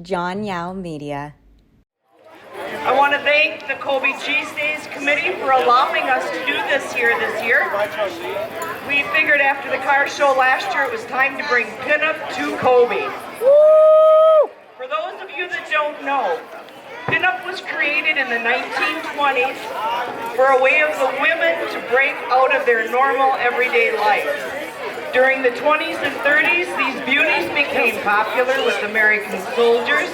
John Yao Media. I want to thank the Colby Cheese Days committee for allowing us to do this here this year. We figured after the car show last year it was time to bring pinup to Colby. Woo! For those of you that don't know, pinup was created in the 1920s for a way of the women to break out of their normal everyday life. During the 20s and 30s, these beauties became popular with American soldiers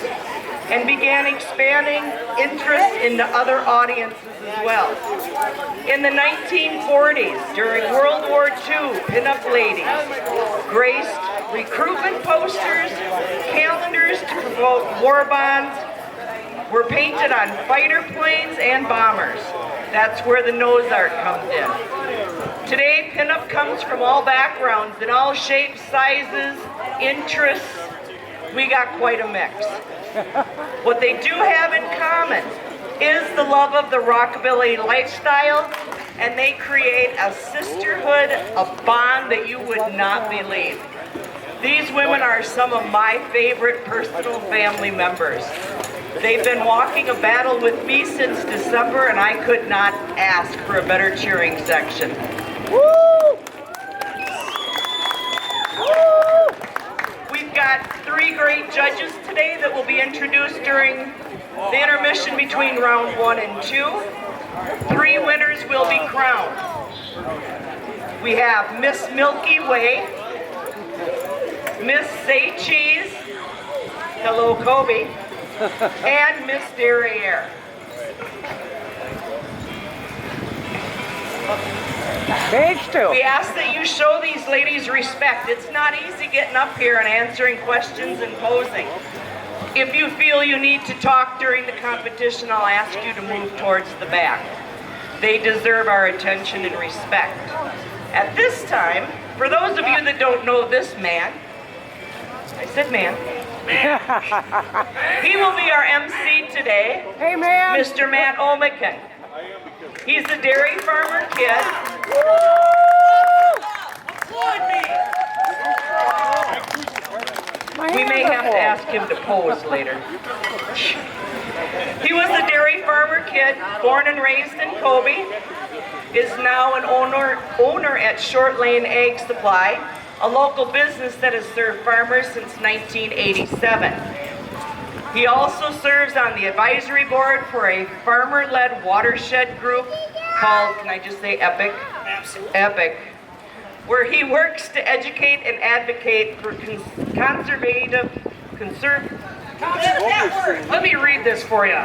and began expanding interest into other audiences as well. In the 1940s, during World War II, pinup ladies graced recruitment posters, calendars to promote war bonds, were painted on fighter planes and bombers. That's where the nose art comes in. Today, pinup comes from all backgrounds, in all shapes, sizes, interests. We got quite a mix. What they do have in common is the love of the rockabilly lifestyle, and they create a sisterhood, a bond that you would not believe. These women are some of my favorite personal family members. They've been walking a battle with me since December, and I could not ask for a better cheering section. Woo! Woo! We've got 3 great judges today that will be introduced during the intermission between round 1 and 2. 3 winners will be crowned. We have Miss Milky Way, Miss Say Cheese, hello Colby, and Miss Derriere. Page 2. We ask that you show these ladies respect. It's not easy getting up here and answering questions and posing. If you feel you need to talk during the competition, I'll ask you to move towards the back. They deserve our attention and respect. At this time, for those of you that don't know this man, I said man. He will be our MC today. Hey, man. Mr. Matt Omican. He's a dairy farmer kid. We may have to ask him to pose later. He was a dairy farmer kid, born and raised in Colby, is now an owner at Short Lane Egg Supply, a local business that has served farmers since 1987. He also serves on the advisory board for a farmer-led watershed group called, can I just say EPIC? Absolutely. EPIC, where he works to educate and advocate for Let me read this for you.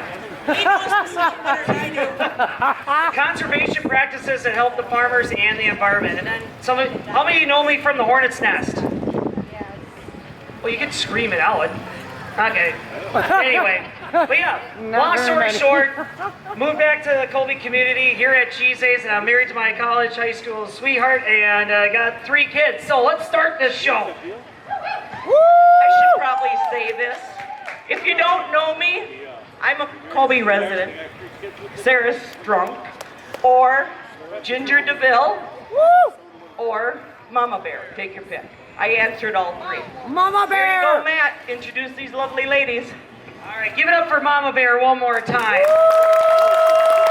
Conservation practices that help the farmers and the environment. And then how many of you know me from the Hornet's Nest? Well, you can scream it out. Okay. Anyway, but yeah, long story short, moved back to the Colby community here at Cheese Days, and I'm married to my college, high school sweetheart, and got 3 kids. So let's start this show. I should probably say this. If you don't know me, I'm a Colby resident, Sarah Strunk, or Ginger DeVille, or Mama Bear. Take your pick. I answered all 3. Mama Bear! Here you go, Matt. Introduce these lovely ladies. All right, give it up for Mama Bear one more time.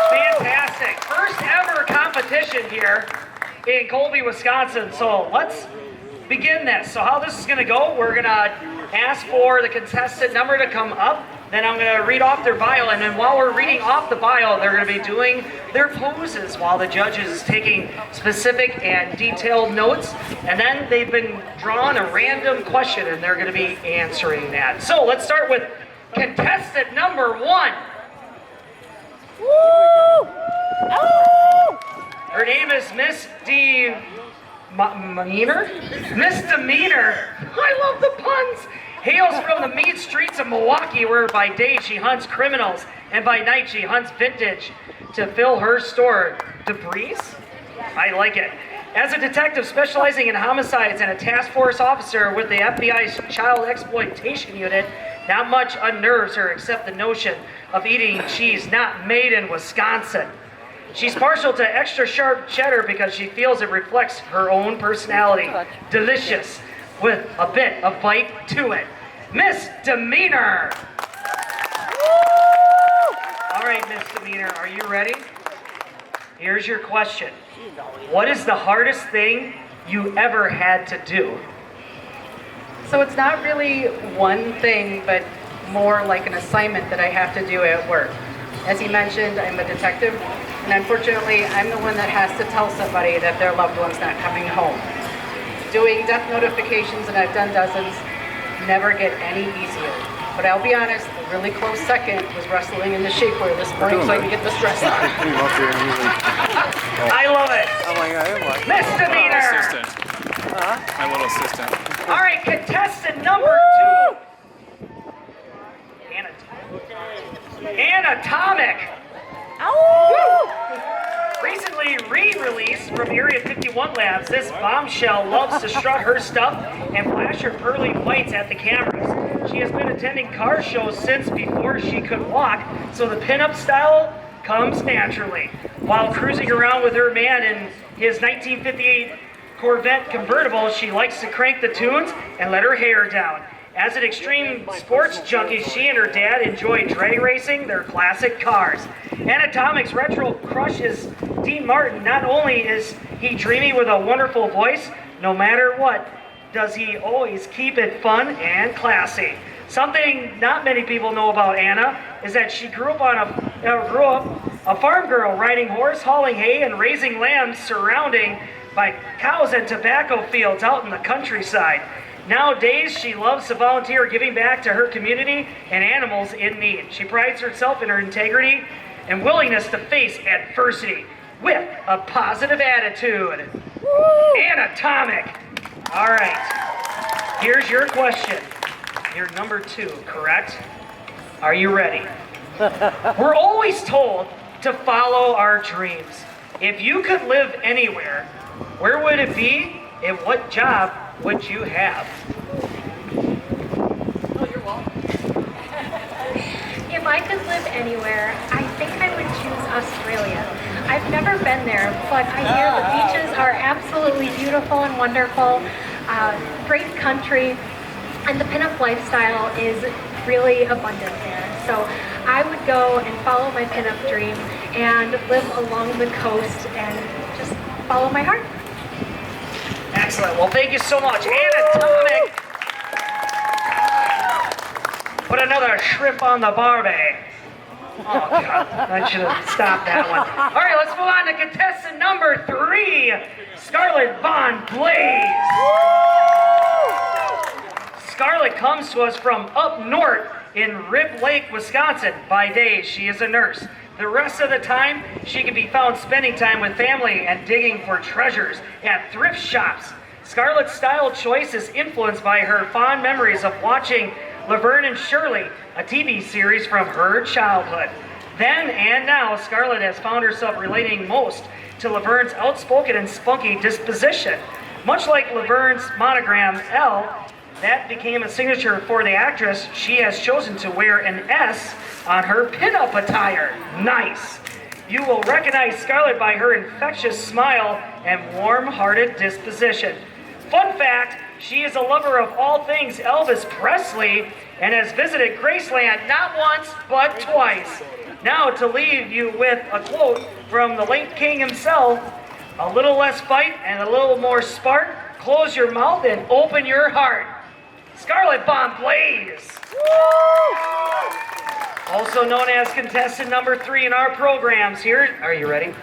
Fantastic. First ever competition here in Colby, Wisconsin. So let's begin this. So how this is going to go, we're going to ask for the contestant number to come up. Then I'm going to read off their bio, and then while we're reading off the bio, they're going to be doing their poses while the judge is taking specific and detailed notes. And then they've been drawn a random question, and they're going to be answering that. So let's start with contestant number 1. Woo! Oh! Her name is Miss Demeanor? Miss Demeanor. I love the puns. Hails from the mean streets of Milwaukee, where by day she hunts criminals and by night she hunts vintage to fill her store. Debris? I like it. As a detective specializing in homicides and a task force officer with the FBI's Child Exploitation Unit, not much unnerves her except the notion of eating cheese not made in Wisconsin. She's partial to extra sharp cheddar because she feels it reflects her own personality. Delicious, with a bit of bite to it. Miss Demeanor. All right, Miss Demeanor, are you ready? Here's your question. What is the hardest thing you ever had to do? So it's not really one thing, but more like an assignment that I have to do at work. As he mentioned, I'm a detective, and unfortunately, I'm the one that has to tell somebody that their loved one's not coming home. Doing death notifications, and I've done dozens, never get any easier. But I'll be honest, a really close second was wrestling in the shapewear this morning so I could get the stress on. I love it. Oh my God, oh my. Miss Demeanor. Assistant. My little assistant. All right, contestant number 2. Tomic. Recently re-released from Area 51 Labs, this bombshell loves to strut her stuff and flash her pearly whites at the cameras. She has been attending car shows since before she could walk, so the pinup style comes naturally. While cruising around with her man in his 1958 Corvette convertible, she likes to crank the tunes and let her hair down. As an extreme sports junkie, she and her dad enjoy drag racing their classic cars. Tomic's retro crush is Dean Martin. Not only is he dreamy with a wonderful voice, no matter what, does he always keep it fun and classy. Something not many people know about Anna is that she grew up a farm girl, riding horse, hauling hay, and raising lambs surrounding by cows and tobacco fields out in the countryside. Nowadays, she loves to volunteer, giving back to her community and animals in need. She prides herself in her integrity and willingness to face adversity with a positive attitude. Tomic. All right, here's your question. You're number 2, correct? Are you ready? We're always told to follow our dreams. If you could live anywhere, where would it be and what job would you have? Oh, you're welcome. If I could live anywhere, I think I would choose Australia. I've never been there, but I hear the beaches are absolutely beautiful and wonderful, great country, and the pinup lifestyle is really abundant there. So I would go and follow my pinup dream and live along the coast and just follow my heart. Excellent. Well, thank you so much. Tomic. Put another shrimp on the barbie. Oh, God. I should have stopped that one. All right, let's move on to contestant number 3, Scarlett Von Blaze. Scarlett comes to us from up north in Rib Lake, Wisconsin. By day, she is a nurse. The rest of the time, she can be found spending time with family and digging for treasures at thrift shops. Scarlett's style choice is influenced by her fond memories of watching Laverne and Shirley, a TV series from her childhood. Then and now, Scarlett has found herself relating most to Laverne's outspoken and spunky disposition. Much like Laverne's monogram L, that became a signature for the actress, she has chosen to wear an S on her pinup attire. Nice. You will recognize Scarlett by her infectious smile and warm-hearted disposition. Fun fact, she is a lover of all things Elvis Presley and has visited Graceland not once, but twice. Now to leave you with a quote from the late king himself, a little less fight and a little more spark, close your mouth and open your heart. Scarlett Von Blaze. Also known as contestant number 3 in our programs here. Are you ready?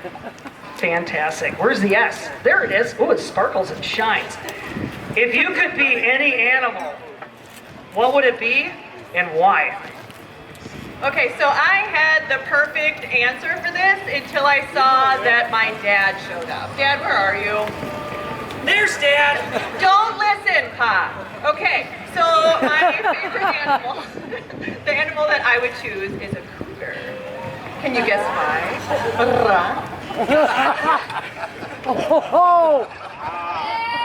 Fantastic. Where's the S? There it is. Oh, it sparkles and shines. If you could be any animal, what would it be and why? Okay, so I had the perfect answer for this until I saw that my dad showed up. Dad, where are you? There's Dad. Don't listen, Pa. Okay, so my favorite animal, the animal that I would choose is a cougar. Can you guess why?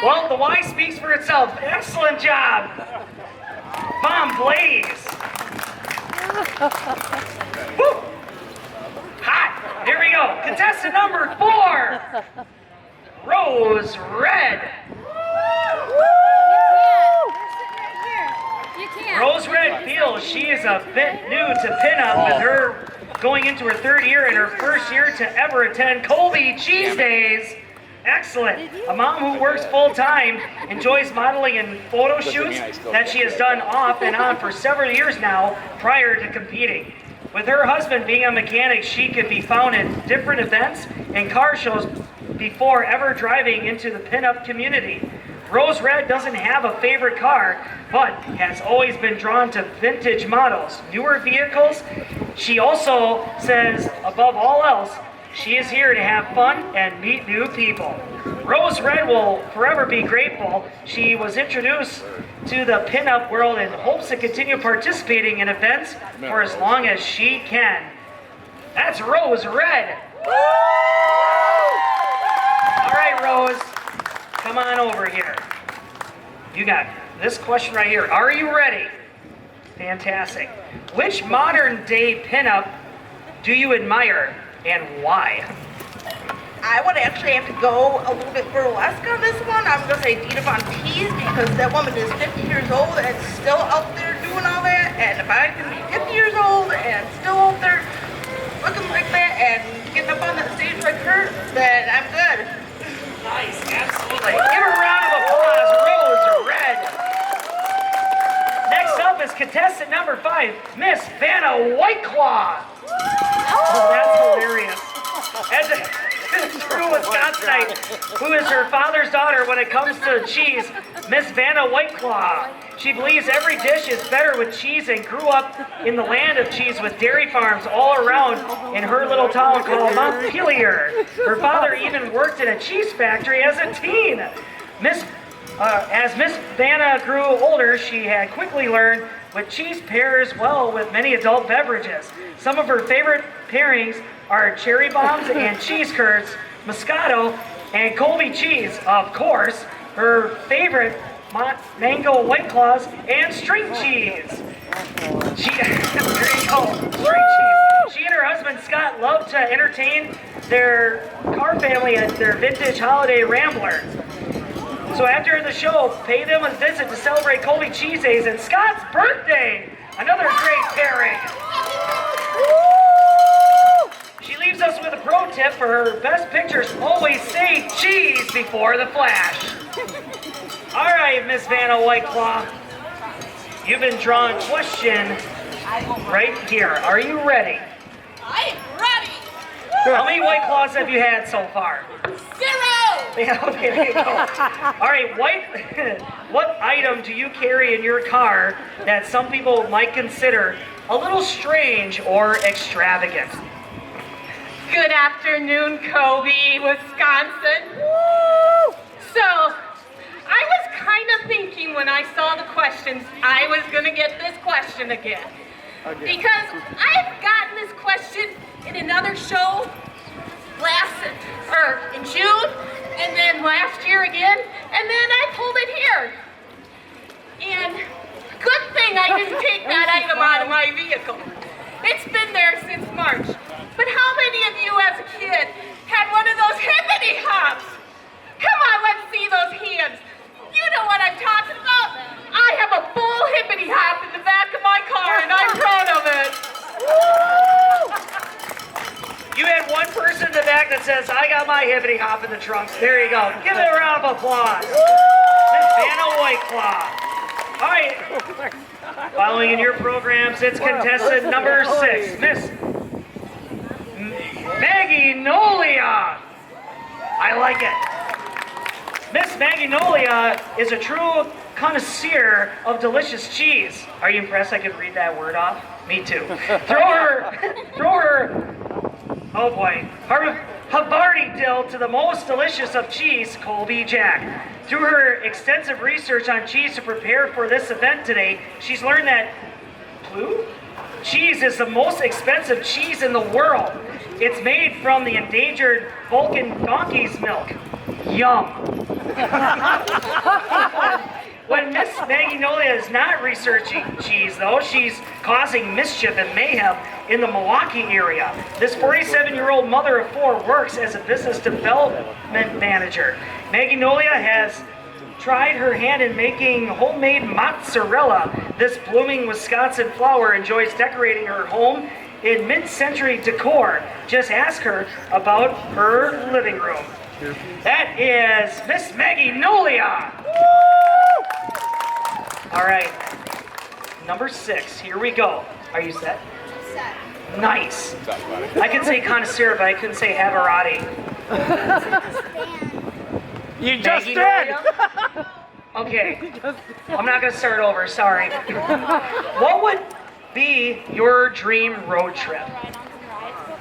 Well, the why speaks for itself. Excellent job. Von Blaze. Woo. Hot. Here we go. Contestant number 4. Rose Red. You Rose Red feels she is a bit new to pinup with her going into her 3rd year and her 1st year to ever attend Colby Cheese Days. Excellent. A mom who works full-time, enjoys modeling and photo shoots that she has done off and on for several years now prior to competing. With her husband being a mechanic, she could be found at different events and car shows before ever driving into the pinup community. Rose Red doesn't have a favorite car, but has always been drawn to vintage models, newer vehicles. She also says, above all else, she is here to have fun and meet new people. Rose Red will forever be grateful she was introduced to the pinup world and hopes to continue participating in events for as long as she can. That's Rose Red. All right, Rose, come on over here. You got this question right here. Are you ready? Fantastic. Which modern day pinup do you admire and why? I would actually have to go a little bit burlesque on this one. I'm going to say Dee Dee because that woman is 50 years old and still out there doing all that. And if I can be 50 years old and still out there looking like that and getting up on that stage like her, then I'm good. Nice, absolutely. Give her a round of applause, Rose Red. Next up is contestant number 5, Miss Vanna Whiteclaw. Oh, that's hilarious. As a true Wisconsinite, who is her father's daughter when it comes to cheese, Miss Vanna Whiteclaw. She believes every dish is better with cheese and grew up in the land of cheese with dairy farms all around in her little town called Montpelier. Her father even worked in a cheese factory as a teen. As Miss Vanna grew older, she had quickly learned that cheese pairs well with many adult beverages. Some of her favorite pairings are cherry bombs and cheese curds, Moscato, and Colby cheese, of course. Her favorite, mango White Claws and string cheese. There you go, string cheese. She and her husband Scott love to entertain their car family at their vintage holiday Rambler. So after the show, pay them a visit to celebrate Colby Cheese Days and Scott's birthday. Another great pairing. She leaves us with a pro tip for her best pictures. Always say cheese before the flash. All right, Miss Vanna Whiteclaw. You've been drawn question right here. Are you ready? I'm ready. How many White Claws have you had so far? 0. Yeah, okay, there you go. All right, what item do you carry in your car that some people might consider a little strange or extravagant? Good afternoon, Colby, Wisconsin. Woo! So, I was kind of thinking when I saw the questions, I was going to get this question again. Because I've gotten this question in another show in June, and then last year again, and then I pulled it here. And good thing I didn't take that item out of my vehicle. It's been there since March. But how many of you as a kid had one of those hippity hops? Come on, let's see those hands. You know what I'm talking about. I have a full hippity hop in the back of my car, and I'm proud of it. You had one person in the back that says, I got my hippity hop in the trunk. There you go. Give it a round of applause. Miss Vanna Whiteclaw. All right. Following in your programs, it's contestant number 6, Miss Maggie Nolia. I like it. Miss Maggie Nolia is a true connoisseur of delicious cheese. Are you impressed I could read that word off? Me too. Throw her, oh boy, her Havarti dill to the most delicious of cheese, Colby Jack. Through her extensive research on cheese to prepare for this event today, she's learned that blue cheese is the most expensive cheese in the world. It's made from the endangered Vulcan donkey's milk. Yum. When Miss Maggie Nolia is not researching cheese, though, she's causing mischief and mayhem in the Milwaukee area. This 47-year-old mother of 4 works as a business development manager. Maggie Nolia has tried her hand in making homemade mozzarella. This blooming Wisconsin flower enjoys decorating her home in mid-century decor. Just ask her about her living room. That is Miss Maggie Nolia. All right, number 6, here we go. Are you set? Set. Nice. I can say connoisseur, but I couldn't say Averati. You just Maggie did. Nolia? Okay, I'm not gonna start over, sorry. What would be your dream road trip?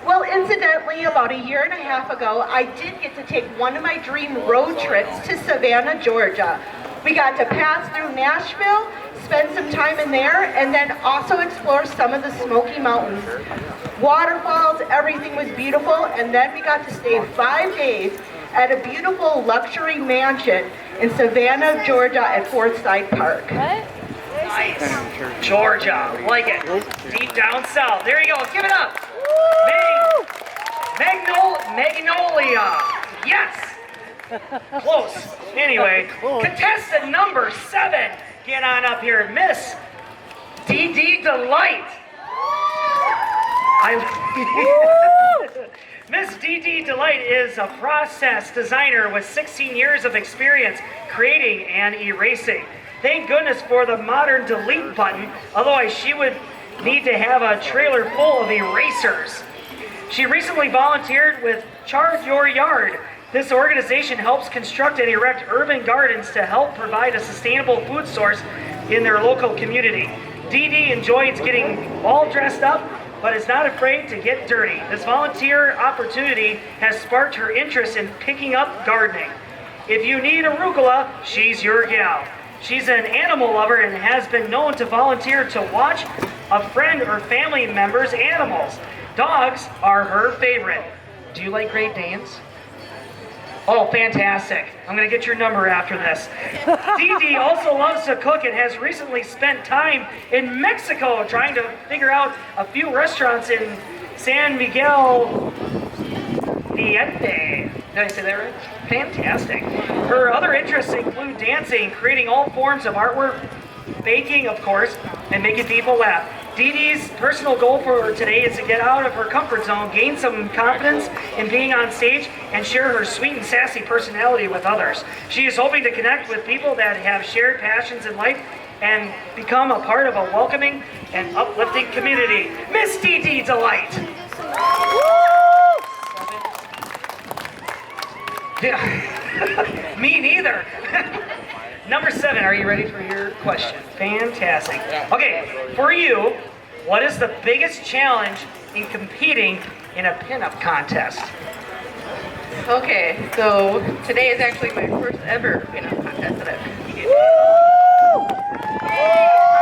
Well, incidentally, about a year and a half ago, I did get to take one of my dream road trips to Savannah, Georgia. We got to pass through Nashville, spend some time in there, and then also explore some of the Smoky Mountains. Waterfalls, everything was beautiful, and then we got to stay 5 days at a beautiful luxury mansion in Savannah, Georgia at Forsyth Park. Nice. Georgia, like it. Deep down south. There you go, give it up. Magnolia. Yes. Close. Anyway, contestant number 7. Get on up here, Miss Dee Dee Delight. Miss Dee Dee Delight is a process designer with 16 years of experience creating and erasing. Thank goodness for the modern delete button, otherwise she would need to have a trailer full of erasers. She recently volunteered with Charge Your Yard. This organization helps construct and erect urban gardens to help provide a sustainable food source in their local community. Dee Dee enjoys getting all dressed up, but is not afraid to get dirty. This volunteer opportunity has sparked her interest in picking up gardening. If you need arugula, she's your gal. She's an animal lover and has been known to volunteer to watch a friend or family member's animals. Dogs are her favorite. Do you like Great Danes? Oh, fantastic. I'm going to get your number after this. Dee Dee also loves to cook and has recently spent time in Mexico trying to figure out a few restaurants in San Miguel Diente. Did I say that right? Fantastic. Her other interests include dancing, creating all forms of artwork, baking, of course, and making people laugh. Dee Dee's personal goal for today is to get out of her comfort zone, gain some confidence in being on stage, and share her sweet and sassy personality with others. She is hoping to connect with people that have shared passions in life and become a part of a welcoming and uplifting community. Miss Dee Dee Delight. Me neither. Number 7, are you ready for your question? Fantastic. Okay, for you, what is the biggest challenge in competing in a pinup contest? Okay, so today is actually my first ever pinup contest that I've competed in. I'm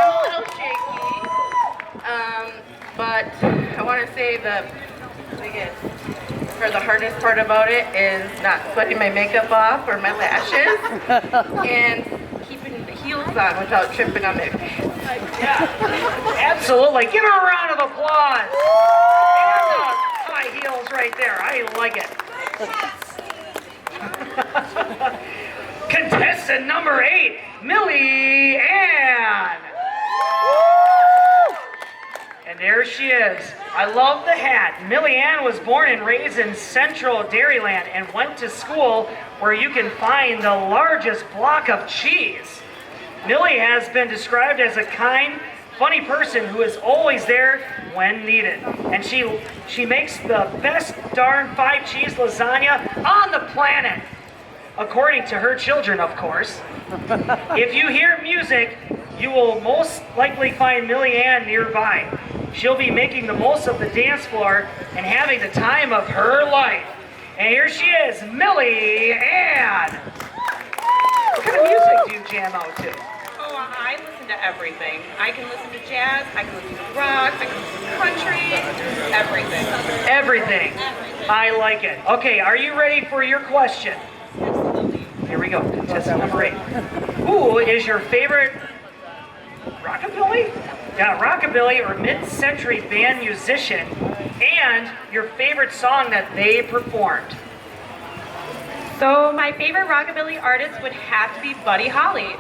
a little shaky, but I want to say the biggest, or the hardest part about it is not sweating my makeup off or my lashes and keeping the heels on without tripping on my pants. Yeah, absolutely. Give her a round of applause. And the high heels right there. I like it. Contestant number 8, Millie Ann. And there she is. I love the hat. Millie Ann was born and raised in central Dairyland and went to school where you can find the largest block of cheese. Millie has been described as a kind, funny person who is always there when needed. And she makes the best darn 5-cheese lasagna on the planet. According to her children, of course. If you hear music, you will most likely find Millie Ann nearby. She'll be making the most of the dance floor and having the time of her life. And here she is, Millie Ann. What kind of music do you jam out to? Oh, I listen to everything. I can listen to jazz, I can listen to rock, I can listen to country, everything. Everything. I like it. Okay, are you ready for your question? Here we go. Contestant number 8. Who is your favorite rockabilly? Yeah, rockabilly or mid-century band musician, and your favorite song that they performed? So my favorite rockabilly artist would have to be Buddy Holly.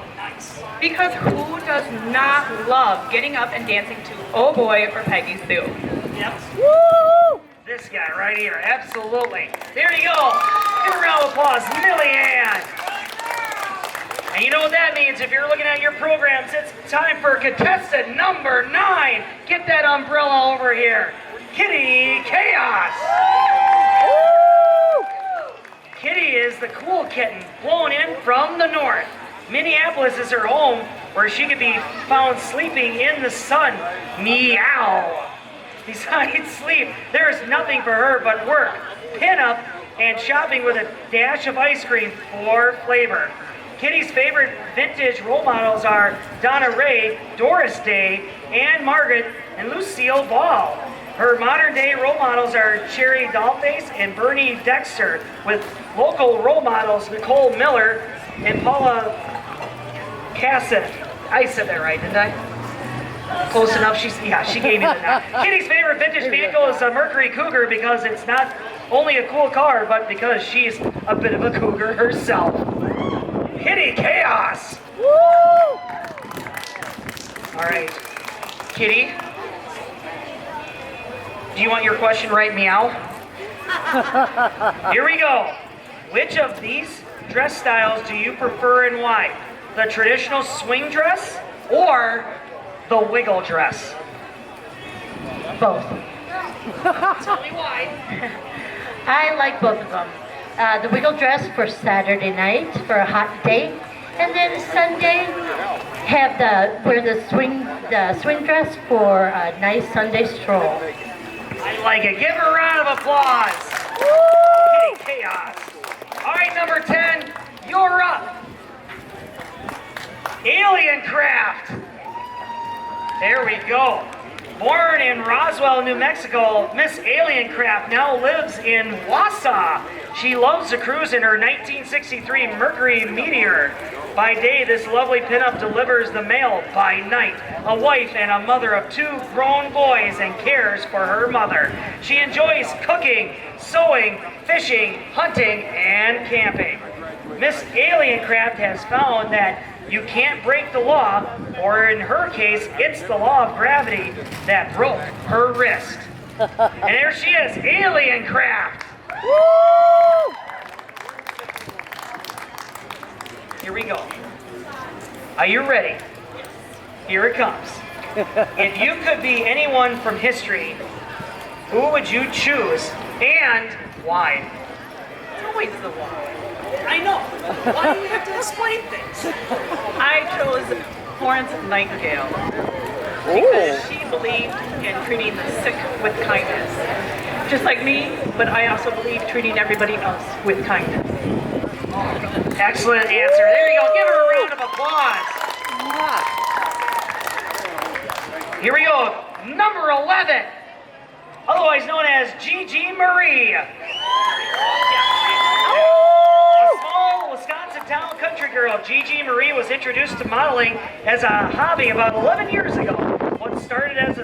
Because who does not love getting up and dancing to Oh Boy or Peggy Sue? Yep. Woo! This guy right here, absolutely. There you go. Give a round of applause, Millie Ann. And you know what that means if you're looking at your programs, it's time for contestant number 9. Get that umbrella over here. Kitty Kaos. Kitty is the cool kitten flown in from the north. Minneapolis is her home where she could be found sleeping in the sun. Meow. Besides sleep, there is nothing for her but work, pin-up, and shopping with a dash of ice cream for flavor. Kitty's favorite vintage role models are Donna Ray, Doris Day, Anne Margaret, and Lucille Ball. Her modern-day role models are Cherry Dollface and Bernie Dexter, with local role models Nicole Miller and Paula Cassett. I said that right, didn't I? Close enough. She gave me the nod. Kitty's favorite vintage vehicle is a Mercury Cougar because it's not only a cool car, but because she's a bit of a cougar herself. Kitty Kaos! Woo! All right, Kitty. Do you want your question right, meow? Here we go. Which of these dress styles do you prefer and why? The traditional swing dress or the wiggle dress? Both. Tell me why. I like both of them. The wiggle dress for Saturday night for a hot day, and then Sunday wear the swing dress for a nice Sunday stroll. I like it. Give her a round of applause. Woo! Kitty Kaos. All right, number 10, you're up. Alien Craft. There we go. Born in Roswell, New Mexico, Miss Alien Craft now lives in Wausau. She loves to cruise in her 1963 Mercury Meteor. By day, this lovely pinup delivers the mail. By night, a wife and a mother of 2 grown boys and cares for her mother. She enjoys cooking, sewing, fishing, hunting, and camping. Miss Alien Craft has found that you can't break the law, or in her case, it's the law of gravity that broke her wrist. And there she is, Alien Craft. Woo! Here we go. Are you ready? Here it comes. If you could be anyone from history, who would you choose and why? It's always the why. I know. Why do we have to explain things? I chose Florence Nightingale because she believed in treating the sick with kindness. Just like me, but I also believe treating everybody else with kindness. Excellent answer. There you go. Give her a round of applause. Here we go. Number 11, otherwise known as Gigi Marie. Wisconsin town country girl Gigi Marie was introduced to modeling as a hobby about 11 years ago. What started as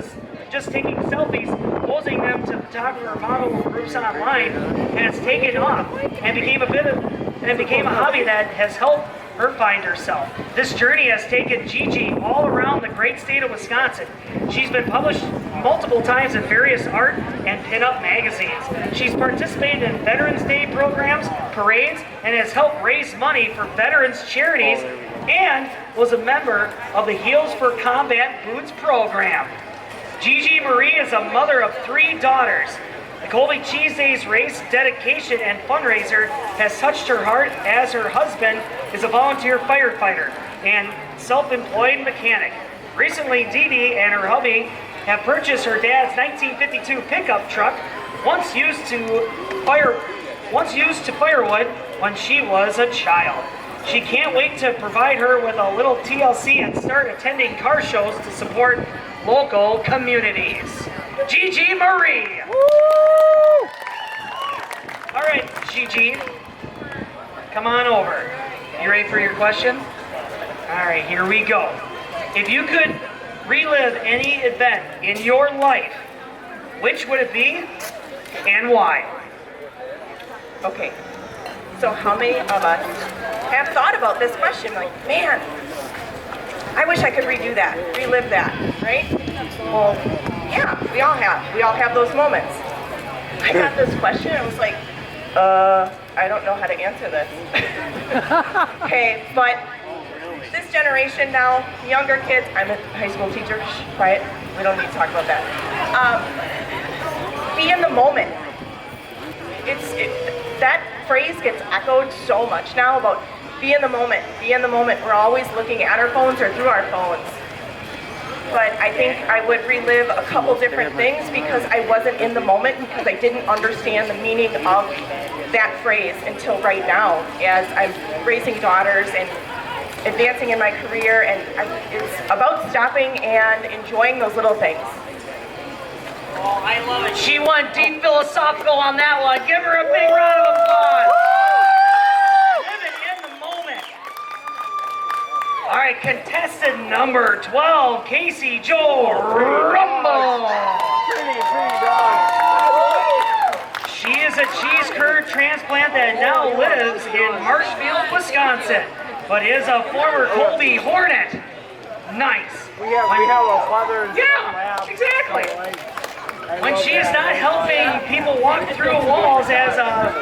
just taking selfies, posing them to photographer model groups online, has taken off and became a hobby that has helped her find herself. This journey has taken Gigi all around the great state of Wisconsin. She's been published multiple times in various art and pinup magazines. She's participated in Veterans Day programs, parades, and has helped raise money for veterans charities, and was a member of the Heels for Combat Boots program. Gigi Marie is a mother of 3 daughters. The Colby Cheese Days race, dedication, and fundraiser has touched her heart, as her husband is a volunteer firefighter and self-employed mechanic. Recently, Dee Dee and her hubby have purchased her dad's 1952 pickup truck, once used to firewood when she was a child. She can't wait to provide her with a little TLC and start attending car shows to support local communities. Gigi Marie. Woo! All right, Gigi, come on over. You ready for your question? All right, here we go. If you could relive any event in your life, which would it be and why? Okay, So how many of us have thought about this question? Like, man, I wish I could redo that, relive that, right? Well, yeah, we all have. We all have those moments. I got this question, and I was like, I don't know how to answer this. Okay, but this generation now, younger kids, I'm a high school teacher, shh, quiet, we don't need to talk about that. Be in the moment. That phrase gets echoed so much now about be in the moment, be in the moment. We're always looking at our phones or through our phones. But I think I would relive a couple different things because I wasn't in the moment, because I didn't understand the meaning of that phrase until right now as I'm raising daughters and advancing in my career, and it's about stopping and enjoying those little things. Oh, I love it. She went deep philosophical on that one. Give her a big round of applause. Living in the moment. All right, contestant number 12, Casey Joe Rumble. She is a cheese curd transplant that now lives in Marshfield, Wisconsin, but is a former Colby Hornet. Nice. We have a father. Yeah, exactly. When she is not helping people walk through walls as a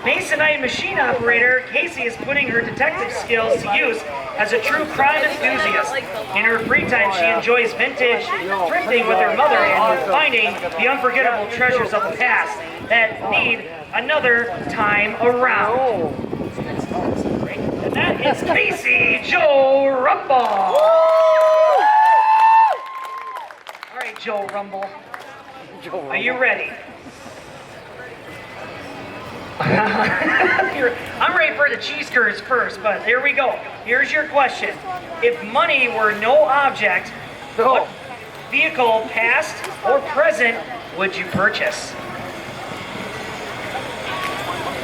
Masonite machine operator, Casey is putting her detective skills to use as a true crime enthusiast. In her free time, she enjoys vintage thrifting with her mother and finding the unforgettable treasures of the past that need another time around. And that is Casey Joe Rumble. All right, Joe Rumble. Are you ready? I'm ready for the cheese curds first, but here we go. Here's your question. If money were no object, what vehicle, past or present, would you purchase?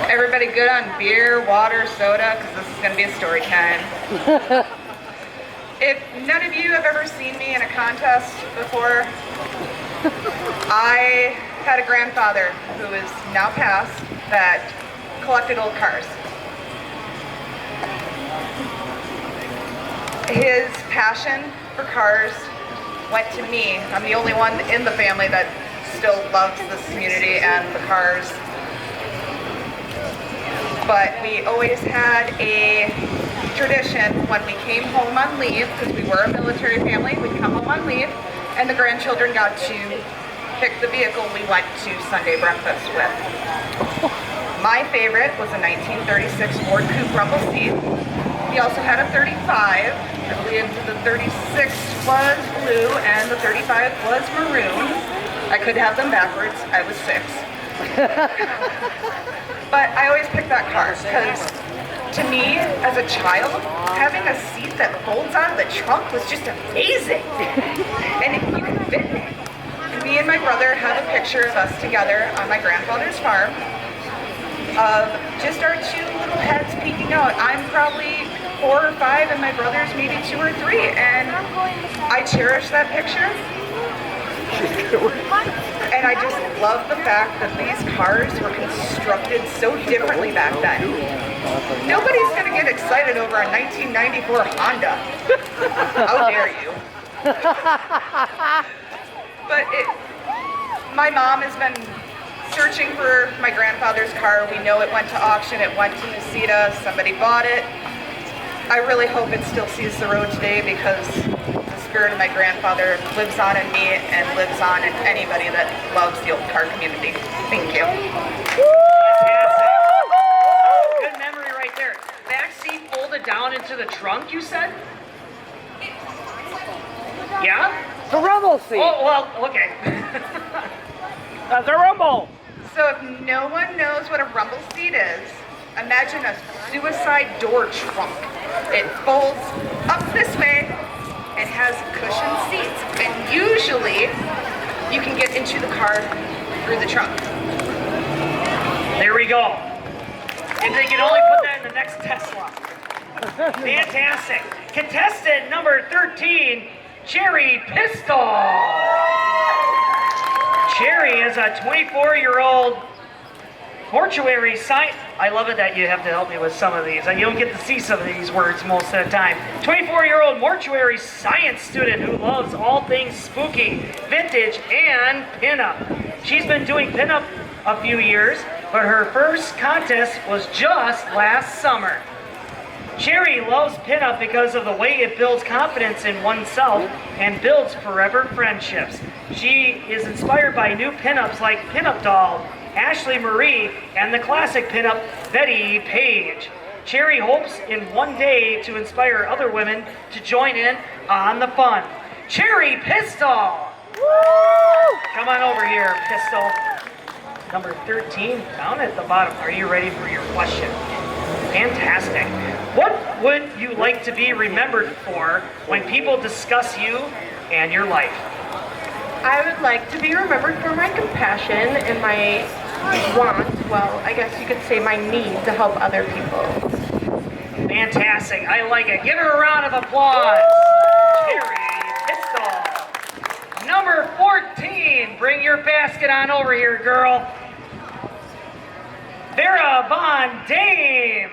Everybody good on beer, water, soda? Because this is going to be a story time. If none of you have ever seen me in a contest before, I had a grandfather who is now passed that collected old cars. His passion for cars went to me. I'm the only one in the family that still loves this community and the cars. But we always had a tradition when we came home on leave, because we were a military family, we'd come home on leave, and the grandchildren got to pick the vehicle we went to Sunday breakfast with. My favorite was a 1936 Ford Coupe Rumble seat. We also had a 35. I believe the 36 was blue and the 35 was maroon. I could have them backwards. I was 6. But I always picked that car because to me, as a child, having a seat that folds out of the trunk was just amazing. And you can fit in it. And me and my brother have a picture of us together on my grandfather's farm of just our 2 little heads peeking out. I'm probably 4 or 5 and my brother's maybe 2 or 3. And I cherish that picture. And I just love the fact that these cars were constructed so differently back then. Nobody's gonna get excited over a 1994 Honda. How dare you? But my mom has been searching for my grandfather's car. We know it went to auction, it went to Nisita, somebody bought it. I really hope it still sees the road today because the spirit of my grandfather lives on in me and lives on in anybody that loves the old car community. Thank you. Good memory right there. Back seat folded down into the trunk, you said? Yeah? The rumble seat. Oh, well, okay. That's a rumble. So if no one knows what a rumble seat is, imagine a suicide door trunk. It folds up this way and has cushioned seats. And usually, you can get into the car through the trunk. There we go. And they can only put that in the next Tesla. Fantastic. Contestant number 13, Cherry Pistol. Cherry is a 24-year-old Mortuary science. I love it that you have to help me with some of these. You don't get to see some of these words most of the time. 24-year-old mortuary science student who loves all things spooky, vintage, and pinup. She's been doing pinup a few years, but her first contest was just last summer. Cherry loves pinup because of the way it builds confidence in oneself and builds forever friendships. She is inspired by new pinups like Pinup Doll, Ashley Marie, and the classic pinup Betty Page. Cherry hopes in one day to inspire other women to join in on the fun. Cherry Pistol! Woo! Come on over here, Pistol. Number 13, down at the bottom. Are you ready for your question? Fantastic. What would you like to be remembered for when people discuss you and your life? I would like to be remembered for my compassion and my want, well, I guess you could say my need to help other people. Fantastic. I like it. Give her a round of applause. Cherry Pistol. Number 14. Bring your basket on over here, girl. Vera Von Dame.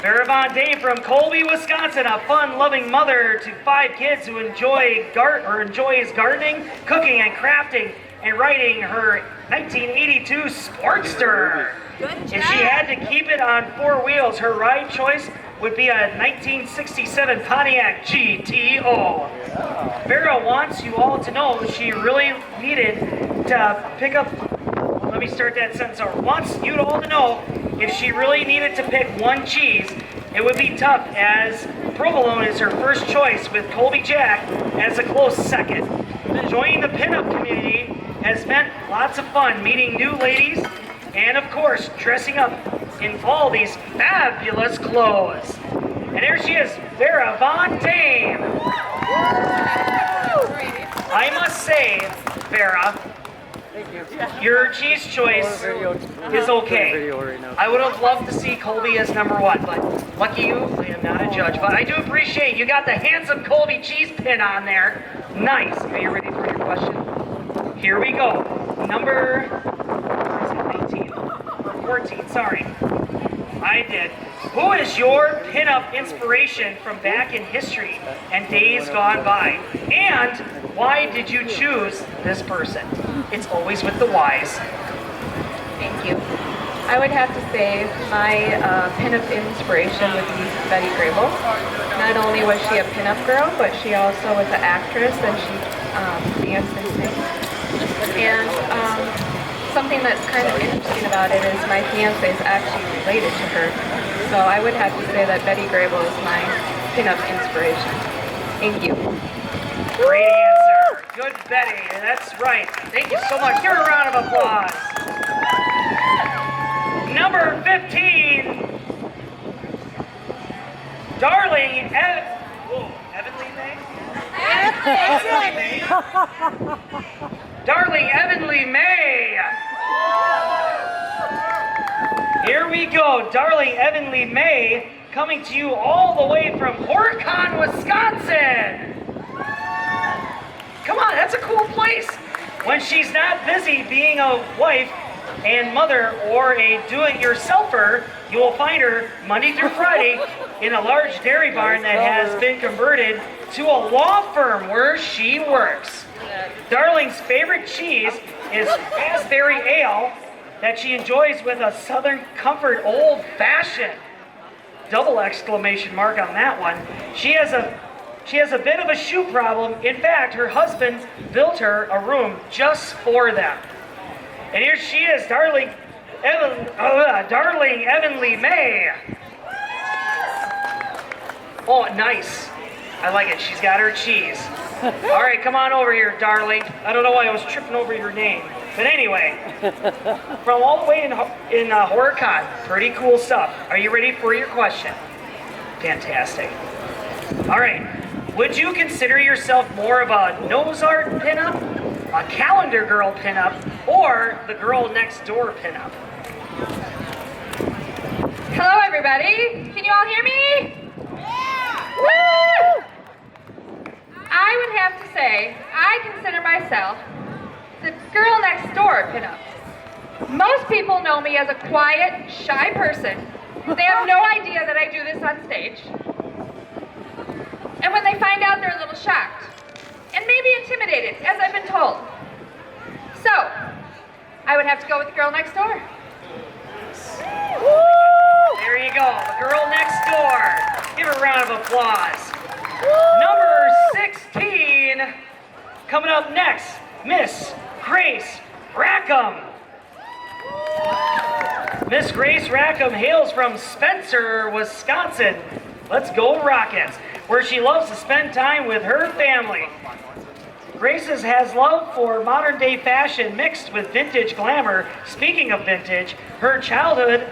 Vera Von Dame from Colby, Wisconsin, a fun-loving mother to 5 kids who enjoys gardening, cooking, and crafting, and riding her 1982 Sportster. If she had to keep it on 4 wheels, her ride choice would be a 1967 Pontiac GTO. Vera wants you all to know she really needed to pick up. Let me start that sentence over. Wants you all to know if she really needed to pick one cheese, it would be tough, as provolone is her first choice, with Colby Jack as a close second. Joining the pinup community has meant lots of fun, meeting new ladies, and of course, dressing up in all these fabulous clothes. And there she is, Vera Von Dame. I must say, Vera, your cheese choice is okay. I would have loved to see Colby as number 1, but lucky you, I am not a judge. But I do appreciate you got the handsome Colby cheese pin on there. Nice. Are you ready for your question? Here we go. Number 18 or 14, sorry. I did. Who is your pinup inspiration from back in history and days gone by? And why did you choose this person? It's always with the whys. Thank you. I would have to say my pinup inspiration would be Betty Grable. Not only was she a pinup girl, but she also was an actress and she danced and sings. And something that's kind of interesting about it is my fiance is actually related to her. So I would have to say that Betty Grable is my pinup inspiration. Thank you. Great answer. Good Betty. That's right. Thank you so much. Give her a round of applause. Number 15. Darling Avenleigh May? Darling Avenleigh May. Here we go. Darling Avenleigh May, coming to you all the way from Horicon, Wisconsin. Come on, that's a cool place. When she's not busy being a wife and mother or a do-it-yourselfer, you will find her Monday through Friday in a large dairy barn that has been converted to a law firm where she works. Darling's favorite cheese is raspberry ale that she enjoys with a Southern Comfort Old Fashioned. Double exclamation mark on that one. She has a bit of a shoe problem. In fact, her husband built her a room just for them. And here she is, Darling Avenleigh May. Oh, nice. I like it. She's got her cheese. All right, come on over here, darling. I don't know why I was tripping over your name. But anyway, from all the way in Horicon, pretty cool stuff. Are you ready for your question? Fantastic. All right. Would you consider yourself more of a nose art pinup, a calendar girl pinup, or the girl next door pinup? Hello, everybody. Can you all hear me? Yeah! Woo! I would have to say I consider myself the girl next door pinup. Most people know me as a quiet, shy person. They have no idea that I do this on stage. And when they find out, they're a little shocked. And maybe intimidated, as I've been told. So, I would have to go with the girl next door. There you go, the girl next door. Give her a round of applause. Number 16, coming up next, Miss Grace Rackham. Miss Grace Rackham hails from Spencer, Wisconsin. Let's go Rockets, where she loves to spend time with her family. Grace has love for modern day fashion mixed with vintage glamour. Speaking of vintage, her childhood,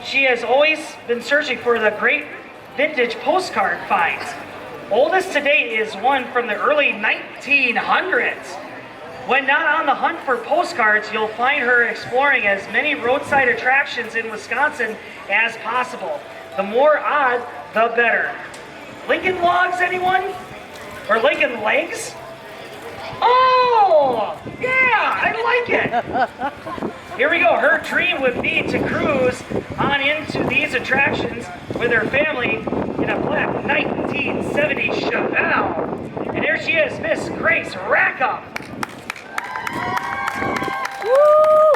she has always been searching for the great vintage postcard finds. Oldest to date is one from the early 1900s. When not on the hunt for postcards, you'll find her exploring as many roadside attractions in Wisconsin as possible. The more odd, the better. Lincoln Logs, anyone? Or Lincoln Legs? Oh, yeah, I like it. Here we go. Her dream would be to cruise on into these attractions with her family in a black 1970 Chevelle. And there she is, Miss Grace Rackham. Woo!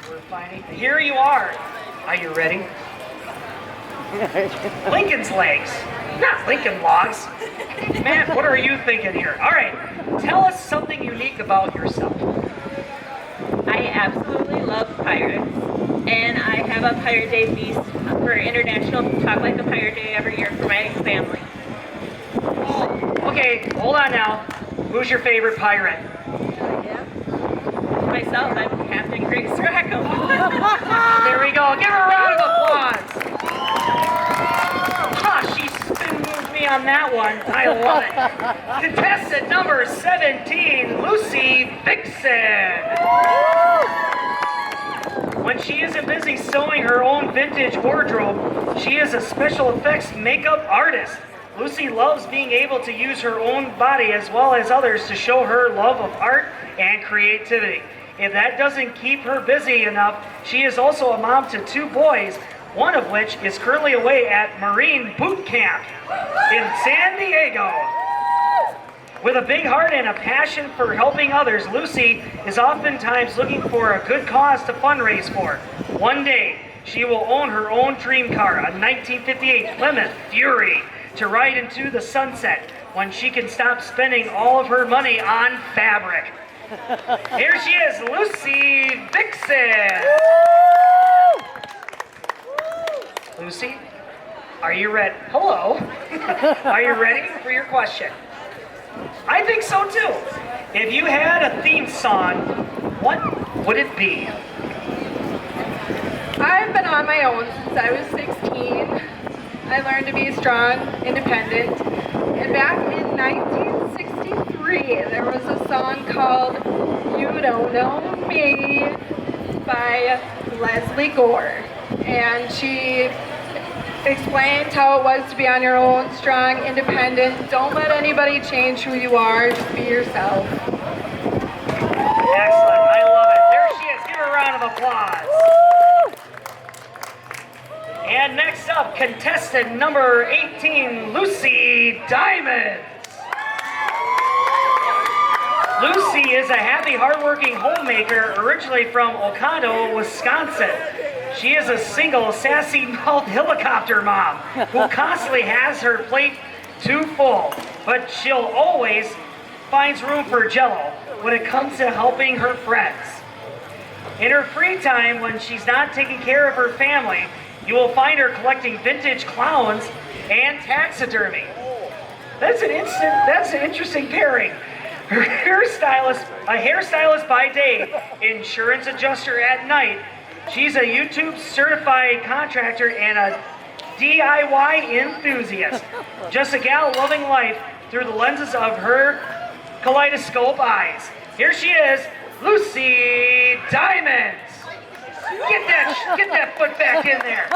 We're finding. Here you are. Are you ready? Lincoln's Legs, not Lincoln Logs. Man, what are you thinking here? All right, tell us something unique about yourself. I absolutely love pirates, and I have a Pirate Day feast for International Talk Like a Pirate Day every year for my family. Okay, hold on now. Who's your favorite pirate? Myself, I'm Captain Grace Rackham. There we go. Give her a round of applause. She spin moved me on that one. I love it. Contestant number 17, Lucy Vixen. When she isn't busy sewing her own vintage wardrobe, she is a special effects makeup artist. Lucy loves being able to use her own body as well as others to show her love of art and creativity. If that doesn't keep her busy enough, she is also a mom to 2 boys, one of which is currently away at Marine Boot Camp in San Diego. With a big heart and a passion for helping others, Lucy is oftentimes looking for a good cause to fundraise for. One day, she will own her own dream car, a 1958 Plymouth Fury, to ride into the sunset when she can stop spending all of her money on fabric. Here she is, Lucy Vixen. Lucy, are you ready? Hello. Are you ready for your question? I think so too. If you had a theme song, what would it be? I've been on my own since I was 16. I learned to be strong, independent. And back in 1963, there was a song called You Don't Know Me by Leslie Gore. And she explained how it was to be on your own, strong, independent. Don't let anybody change who you are. Just be yourself. Excellent. I love it. There she is. Give her a round of applause. And next up, contestant number 18, Lucy Diamonds. Lucy is a happy, hardworking homemaker originally from Oconto, Wisconsin. She is a single, sassy-mouthed helicopter mom who constantly has her plate too full, but she'll always finds room for Jell-O when it comes to helping her friends. In her free time, when she's not taking care of her family, you will find her collecting vintage clowns and taxidermy. That's an interesting pairing. Her a hairstylist by day, insurance adjuster at night. She's a YouTube certified contractor and a DIY enthusiast. Just a gal loving life through the lenses of her kaleidoscope eyes. Here she is, Lucy Diamonds. Get that foot back in there.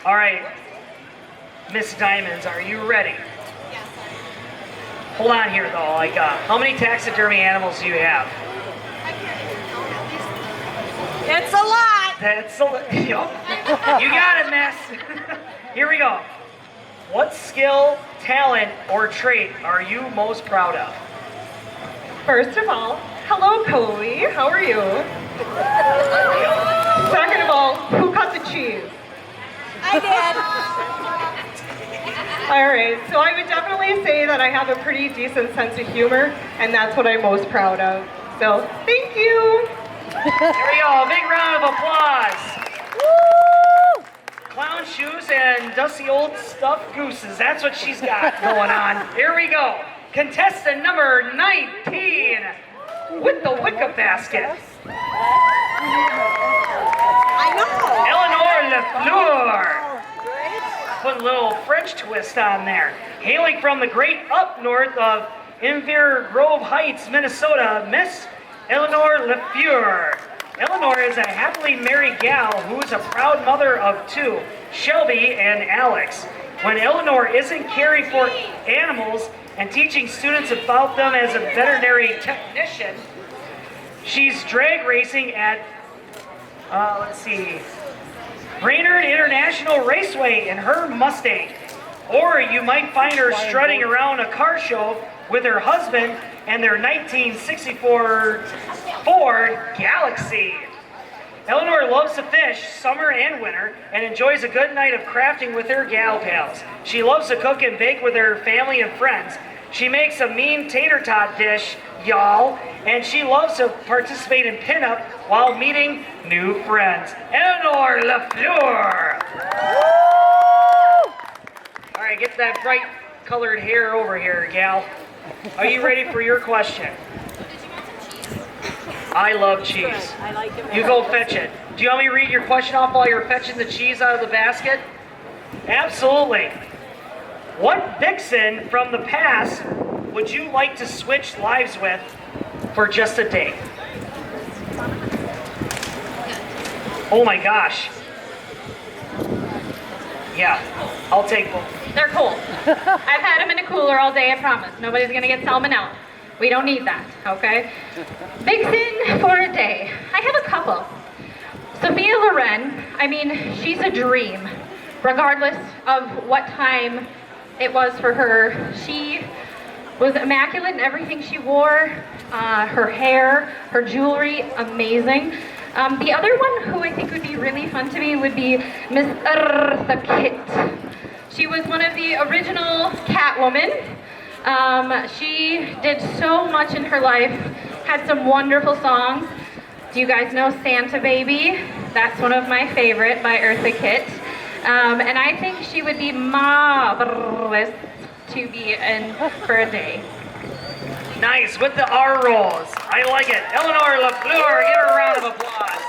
All right, Miss Diamonds, are you ready? Yes. Hold on here, though. How many taxidermy animals do you have? It's a lot. That's a lot. You got it, miss. Here we go. What skill, talent, or trait are you most proud of? First of all, hello, Colby. How are you? Second of all, who cut the cheese? I did. All right, so I would definitely say that I have a pretty decent sense of humor, and that's what I'm most proud of. So, thank you. There we go. A big round of applause. Woo! Clown shoes and dusty old stuffed gooses. That's what she's got going on. Here we go. Contestant number 19 with the Wicca basket. I know. Eleanor LaFleur. Put a little French twist on there. Hailing from the great up north of Inver Grove Heights, Minnesota, Miss Eleanor LaFleur. Eleanor is a happily married gal who is a proud mother of two, Shelby and Alex. When Eleanor isn't caring for animals and teaching students about them as a veterinary technician, she's drag racing at, Brainerd International Raceway in her Mustang. Or you might find her strutting around a car show with her husband and their 1964 Ford Galaxy. Eleanor loves to fish summer and winter and enjoys a good night of crafting with her gal pals. She loves to cook and bake with her family and friends. She makes a mean tater tot dish, y'all, and she loves to participate in pinup while meeting new friends. Eleanor LaFleur. All right, get that bright colored hair over here, gal. Are you ready for your question? I love cheese. You go fetch it. Do you want me to read your question off while you're fetching the cheese out of the basket? Absolutely. What Vixen from the past would you like to switch lives with for just a day? Oh my gosh. Yeah, I'll take both. They're cold. I've had them in a cooler all day, I promise. Nobody's gonna get salmonella. We don't need that, okay? Vixen for a day. I have a couple. Sophia Loren, I mean, she's a dream. Regardless of what time it was for her, she was immaculate in everything she wore. Her hair, her jewelry, amazing. The other one who I think would be really fun to me would be Miss Eartha Kitt. She was one of the original Catwoman. She did so much in her life, had some wonderful songs. Do you guys know Santa Baby? That's one of my favorite by Eartha Kitt. And I think she would be marvelous to be in for a day. Nice, with the R rolls. I like it. Eleanor LaFleur, give her a round of applause.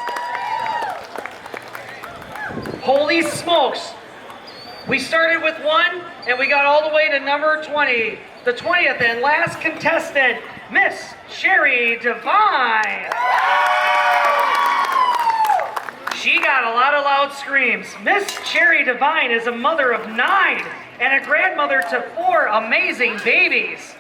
Holy smokes. We started with 1 and we got all the way to number 20. The 20th and last contestant, Miss Sherry Devine. She got a lot of loud screams. Miss Sherry Devine is a mother of 9 and a grandmother to 4 amazing babies.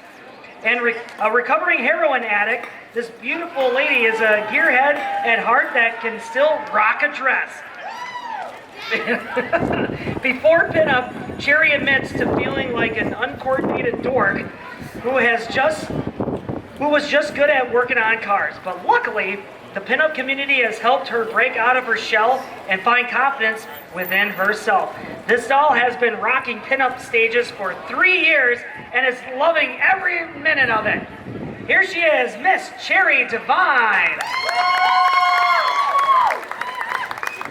And a recovering heroin addict, this beautiful lady is a gearhead at heart that can still rock a dress. Before pinup, Cherry admits to feeling like an uncoordinated dork who was just good at working on cars. But luckily, the pinup community has helped her break out of her shell and find confidence within herself. This doll has been rocking pinup stages for 3 years and is loving every minute of it. Here she is, Miss Cherry Devine.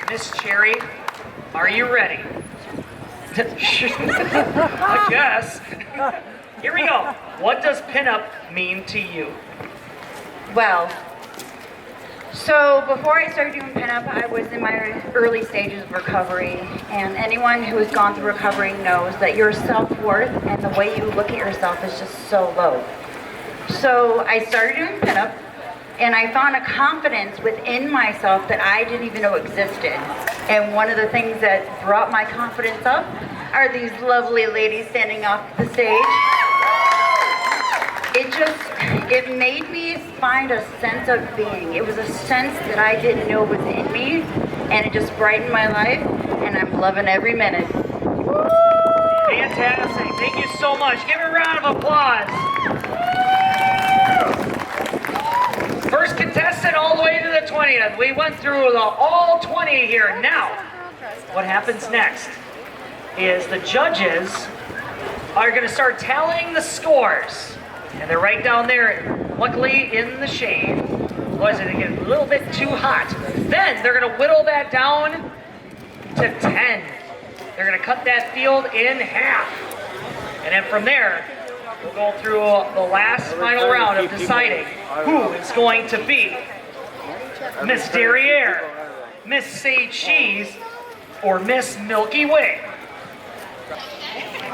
Miss Cherry, are you ready? I guess. Here we go. What does pinup mean to you? Well, so before I started doing pinup, I was in my early stages of recovery, and anyone who has gone through recovery knows that your self-worth and the way you look at yourself is just so low. So I started doing pinup, and I found a confidence within myself that I didn't even know existed. And one of the things that brought my confidence up are these lovely ladies standing off the stage. It it made me find a sense of being. It was a sense that I didn't know was in me, and it just brightened my life, and I'm loving every minute. Fantastic. Thank you so much. Give a round of applause. First contestant all the way to the 20th. We went through the all 20 here. Now, what happens next is the judges are going to start tallying the scores. And they're right down there, luckily in the shade. Otherwise, they get a little bit too hot. Then they're going to whittle that down to 10. They're going to cut that field in half. And then from there, we'll go through the last final round of deciding who is going to be Miss Derriere, Miss Sage Cheese, or Miss Milky Way.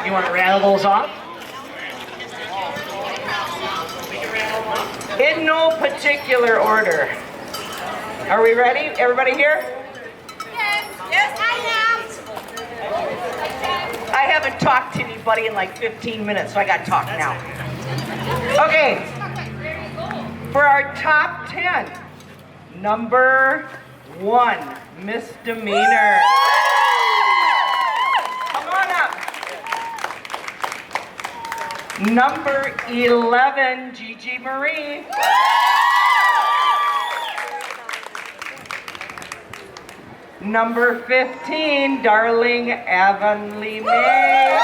You want to rattle those off? In no particular order. Are we ready? Everybody here? Yes, I I haven't talked to anybody in like 15 minutes, so I got to talk now. Okay. For our top 10, number 1, Miss Demeanor. Come on up. Number 11, Gigi Marie. Number 15, darling Avenleigh May.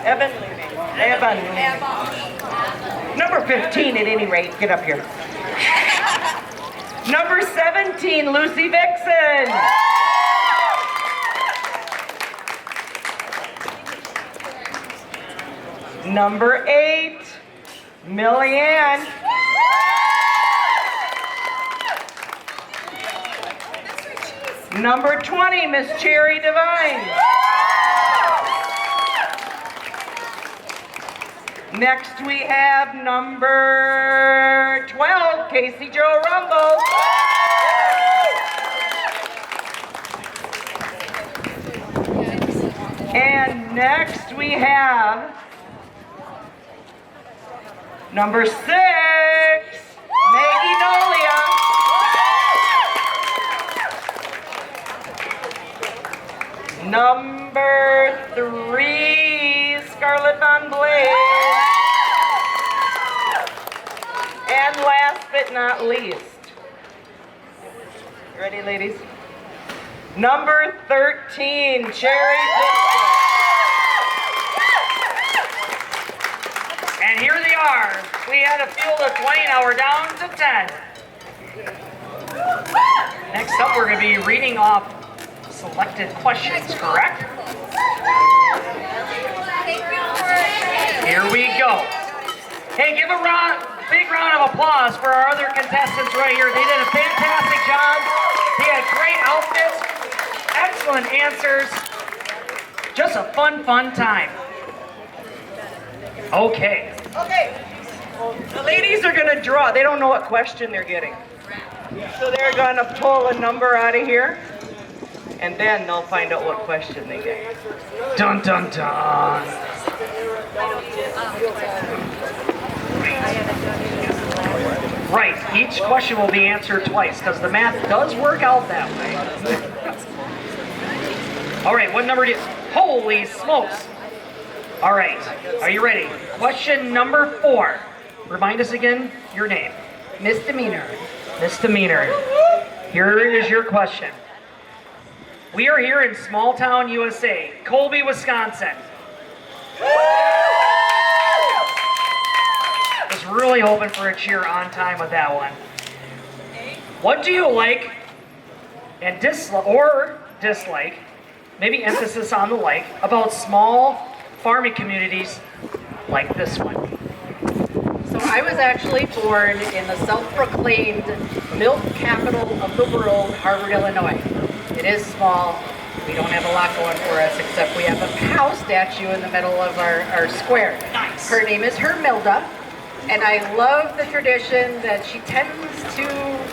Avenleigh. Number 15 at any rate, get up here. Number 17, Lucy Vixen. Number 8, Millyanne. Number 20, Miss Cherry Divine. Next we have number 12, Casey Jo Rumble. And next we have number 6, Maggie Nolia. Number 3, Scarlett Van Blade. And last but not least, you ready, ladies? Number 13, Cherry Vixen. And here they are. We had a field of 20, now we're down to 10. Next up, we're going to be reading off selected questions, correct? Here we go. Hey, give a big round of applause for our other contestants right here. They did a fantastic job. They had great outfits, excellent answers. Just a fun time. Okay. Okay. The ladies are going to draw. They don't know what question they're getting. So they're going to pull a number out of here, and then they'll find out what question they get. Dun, dun, dun. Right, each question will be answered twice, because the math does work out that way. All right, what number do you... Holy smokes. All right, are you ready? Question number 4. Remind us again your name. Miss Demeanor. Miss Demeanor. Here is your question. We are here in small town USA, Colby, Wisconsin. Was really hoping for a cheer on time with that one. What do you like and dislike, maybe emphasis on the like, about small farming communities like this one? So I was actually born in the self-proclaimed milk capital of the world, Harvard, Illinois. It is small. We don't have a lot going for us, except we have a cow statue in the middle of our square. Nice. Her name is Hermilda, and I love the tradition that she tends to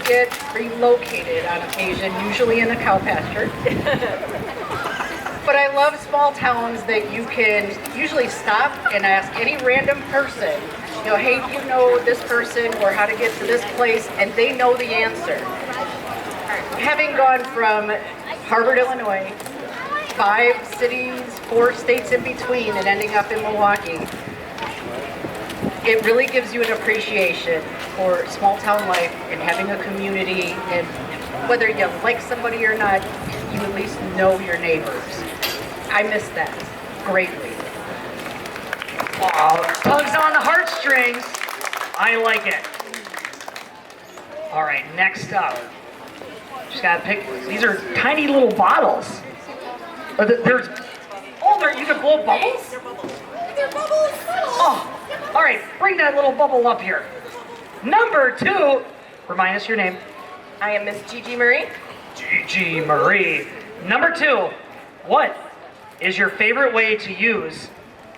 get relocated on occasion, usually in a cow pasture. But I love small towns that you can usually stop and ask any random person, you know, hey, do you know this person or how to get to this place? And they know the answer. Having gone from Harvard, Illinois, 5 cities, 4 states in between, and ending up in Milwaukee, it really gives you an appreciation for small town life and having a community, and whether you like somebody or not, you at least know your neighbors. I miss that greatly. Aw, tugs on the heartstrings. I like it. All right, next up. Just gotta pick, these are tiny little bottles. There's, oh, you can blow bubbles? They're bubbles. Oh, all right, bring that little bubble up here. Number 2, remind us your name. I am Miss Gigi Marie. Gigi Marie. Number 2, what is your favorite way to use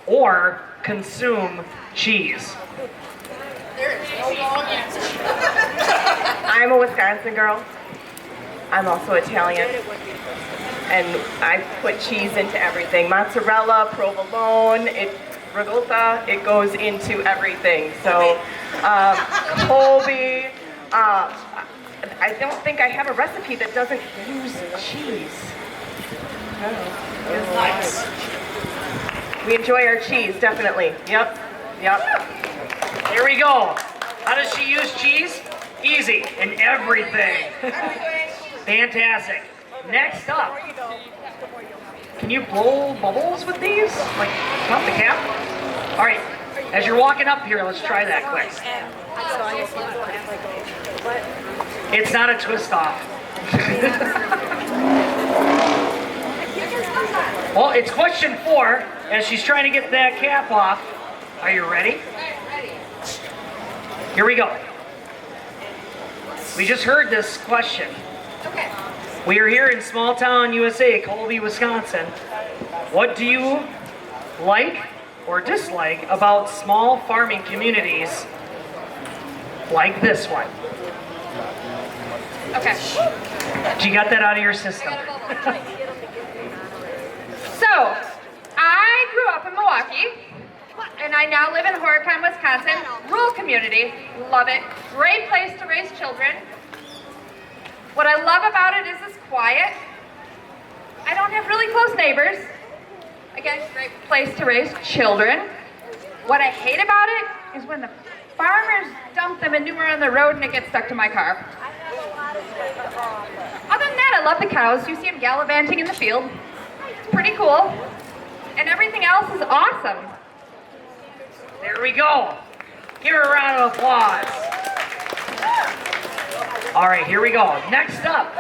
or consume cheese? I'm a Wisconsin girl. I'm also Italian. And I put cheese into everything. Mozzarella, provolone, ricotta, it goes into everything. So, Colby, I don't think I have a recipe that doesn't use cheese. Nice. We enjoy our cheese, definitely. Yep. There we go. How does she use cheese? Easy, in everything. Fantastic. Next up, can you blow bubbles with these? Like, pop the cap? All right, as you're walking up here, let's try that quick. It's not a twist off. Well, it's question 4, as she's trying to get that cap off. Are you ready? Here we go. We just heard this question. Okay. We are here in small town USA, Colby, Wisconsin. What do you like or dislike about small farming communities like this one? Okay. You got that out of your system. So, I grew up in Milwaukee, and I now live in Horicon, Wisconsin, rural community. Love it. Great place to raise children. What I love about it is it's quiet. I don't have really close neighbors. Again, great place to raise children. What I hate about it is when the farmers dump the manure on the road and it gets stuck to my car. Other than that, I love the cows. You see them gallivanting in the field. It's pretty cool. And everything else is awesome. There we go. Give her a round of applause. All right, here we go. Next up,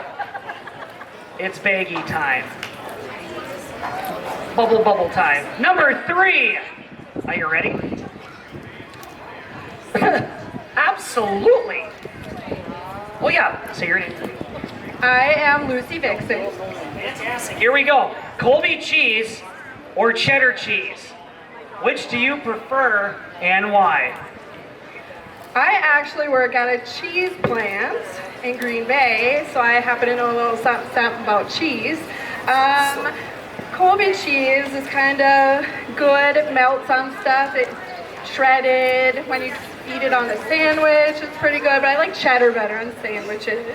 it's baggy time. Bubble time. Number 3. Are you ready? Absolutely. Oh yeah, say your name. I am Lucy Vixen. Fantastic. Here we go. Colby cheese or cheddar cheese? Which do you prefer and why? I actually work at a cheese plant in Green Bay, so I happen to know a little something about cheese. Colby cheese is kind of good. It melts on stuff. It's shredded. When you eat it on a sandwich, it's pretty good, but I like cheddar better on sandwiches.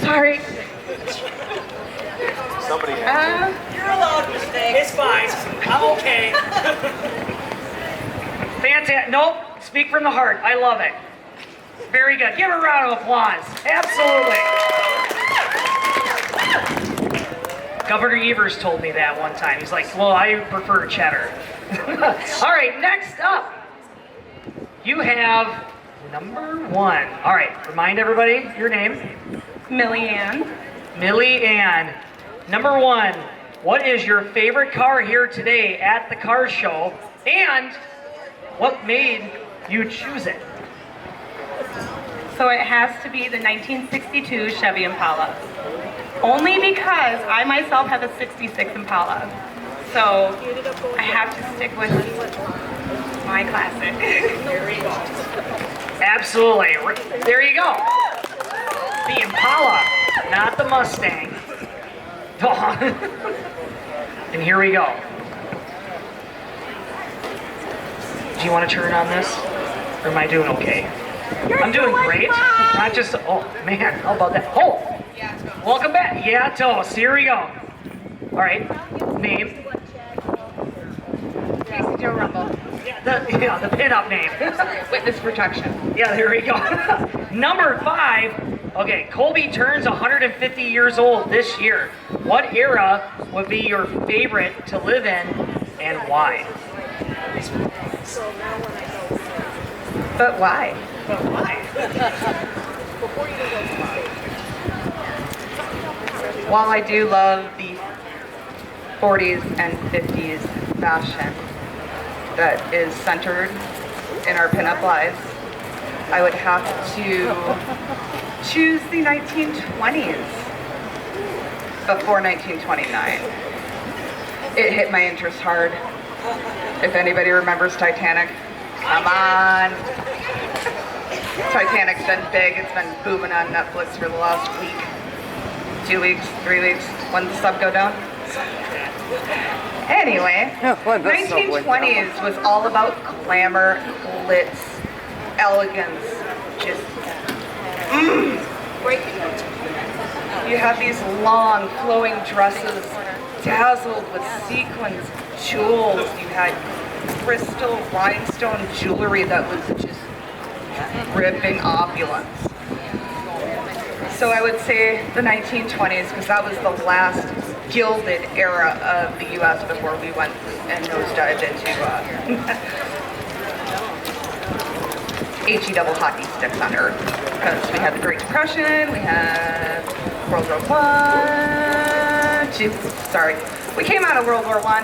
Sorry. Somebody You're allowed mistakes. It's fine. I'm okay. Fantastic. Nope. Speak from the heart. I love it. Very good. Give her a round of applause. Absolutely. Governor Evers told me that one time. He's like, well, I prefer cheddar. All right, next up, you have number 1. All right, remind everybody your name. Millie Ann. Millie Ann. Number 1, what is your favorite car here today at the car show? And what made you choose it? So it has to be the 1962 Chevy Impala. Only because I myself have a 66 Impala. So I have to stick with my classic. Here we go. Absolutely. There you go. The Impala, not the Mustang. And here we go. Do you want to turn on this? Or am I doing okay? I'm doing great. Not just, oh man, how about that? Oh, welcome back. Yeah, toast. Here we go. All right, name. Casey Joe Rumble. Yeah, the pin-up name. Witness protection. Yeah, there we go. Number 5. Okay, Colby turns 150 years old this year. What era would be your favorite to live in and why? But why? But why? While I do love the 40s and 50s fashion that is centered in our pinup lives, I would have to choose the 1920s before 1929. It hit my interest hard. If anybody remembers Titanic, come on. Titanic's been big. It's been booming on Netflix for the last week, 2 weeks, 3 weeks. When does the sub go down? Anyway, 1920s was all about glamour, glitz, elegance, just You have these long flowing dresses dazzled with sequins, jewels. You had crystal rhinestone jewelry that was just ripping opulence. So I would say the 1920s, because that was the last gilded era of the U.S. before we went and nosedived into HE double hockey sticks on Earth. Because we had the Great Depression, we had World War I, we came out of World War I,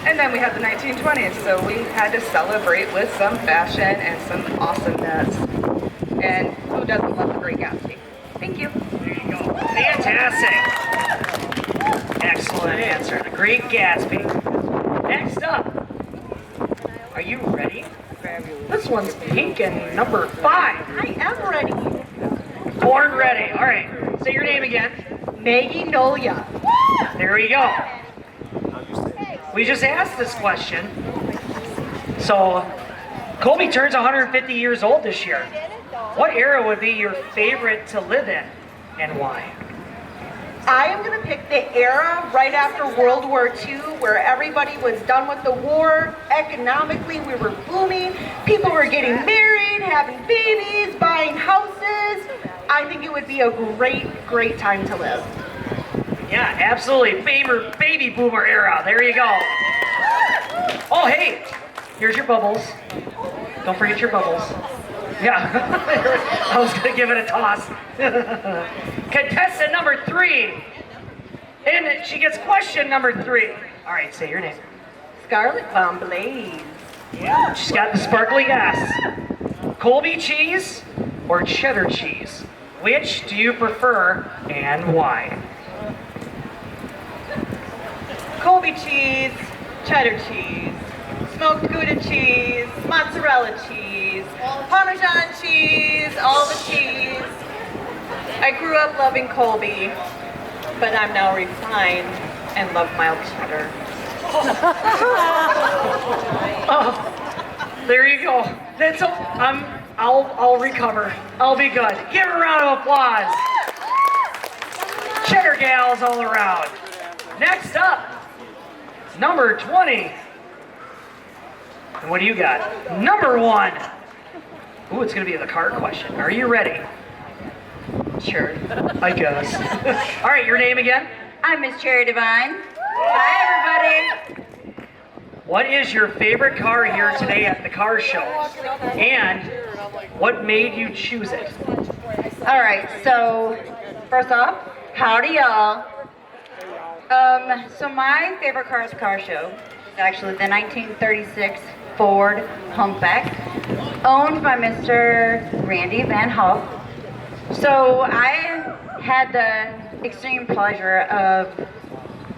and then we had the 1920s, so we had to celebrate with some fashion and some awesomeness. And who doesn't love the Great Gatsby? Thank you. There you go. Fantastic. Excellent answer. The Great Gatsby. Next up. Are you ready? This one's pink and number 5. I am ready. Born ready. All right. Say your name again. Maggie Nolia. There we go. We just asked this question. So, Colby turns 150 years old this year. What era would be your favorite to live in, and why? I am going to pick the era right after World War II, where everybody was done with the war. Economically, we were booming. People were getting married, having babies, buying houses. I think it would be a great, great time to live. Yeah, absolutely. Baby boomer era. There you go. Oh, hey, here's your bubbles. Don't forget your bubbles. Yeah, I was going to give it a toss. Contestant number 3. And she gets question number 3. All right, say your name. Scarlet Avenleigh. Yeah, she's got the sparkly S. Colby cheese or cheddar cheese? Which do you prefer and why? Colby cheese, cheddar cheese, smoked Gouda cheese, mozzarella cheese, Parmesan cheese, all the cheese. I grew up loving Colby, but I'm now refined and love mild cheddar. Oh, there you go. That's I'll recover. I'll be good. Give her a round of applause. Cheddar gals all around. Next up, number 20. And what do you got? Number 1. Ooh, it's going to be the card question. Are you ready? Sure. I guess. All right, your name again? I'm Miss Cherry Divine. Hi, everybody. What is your favorite car here today at the car show? And what made you choose it? All right, so first off, howdy y'all. So my favorite car at the car show is actually the 1936 Ford Humpback, owned by Mr. Randy Van Hoff. So I had the extreme pleasure of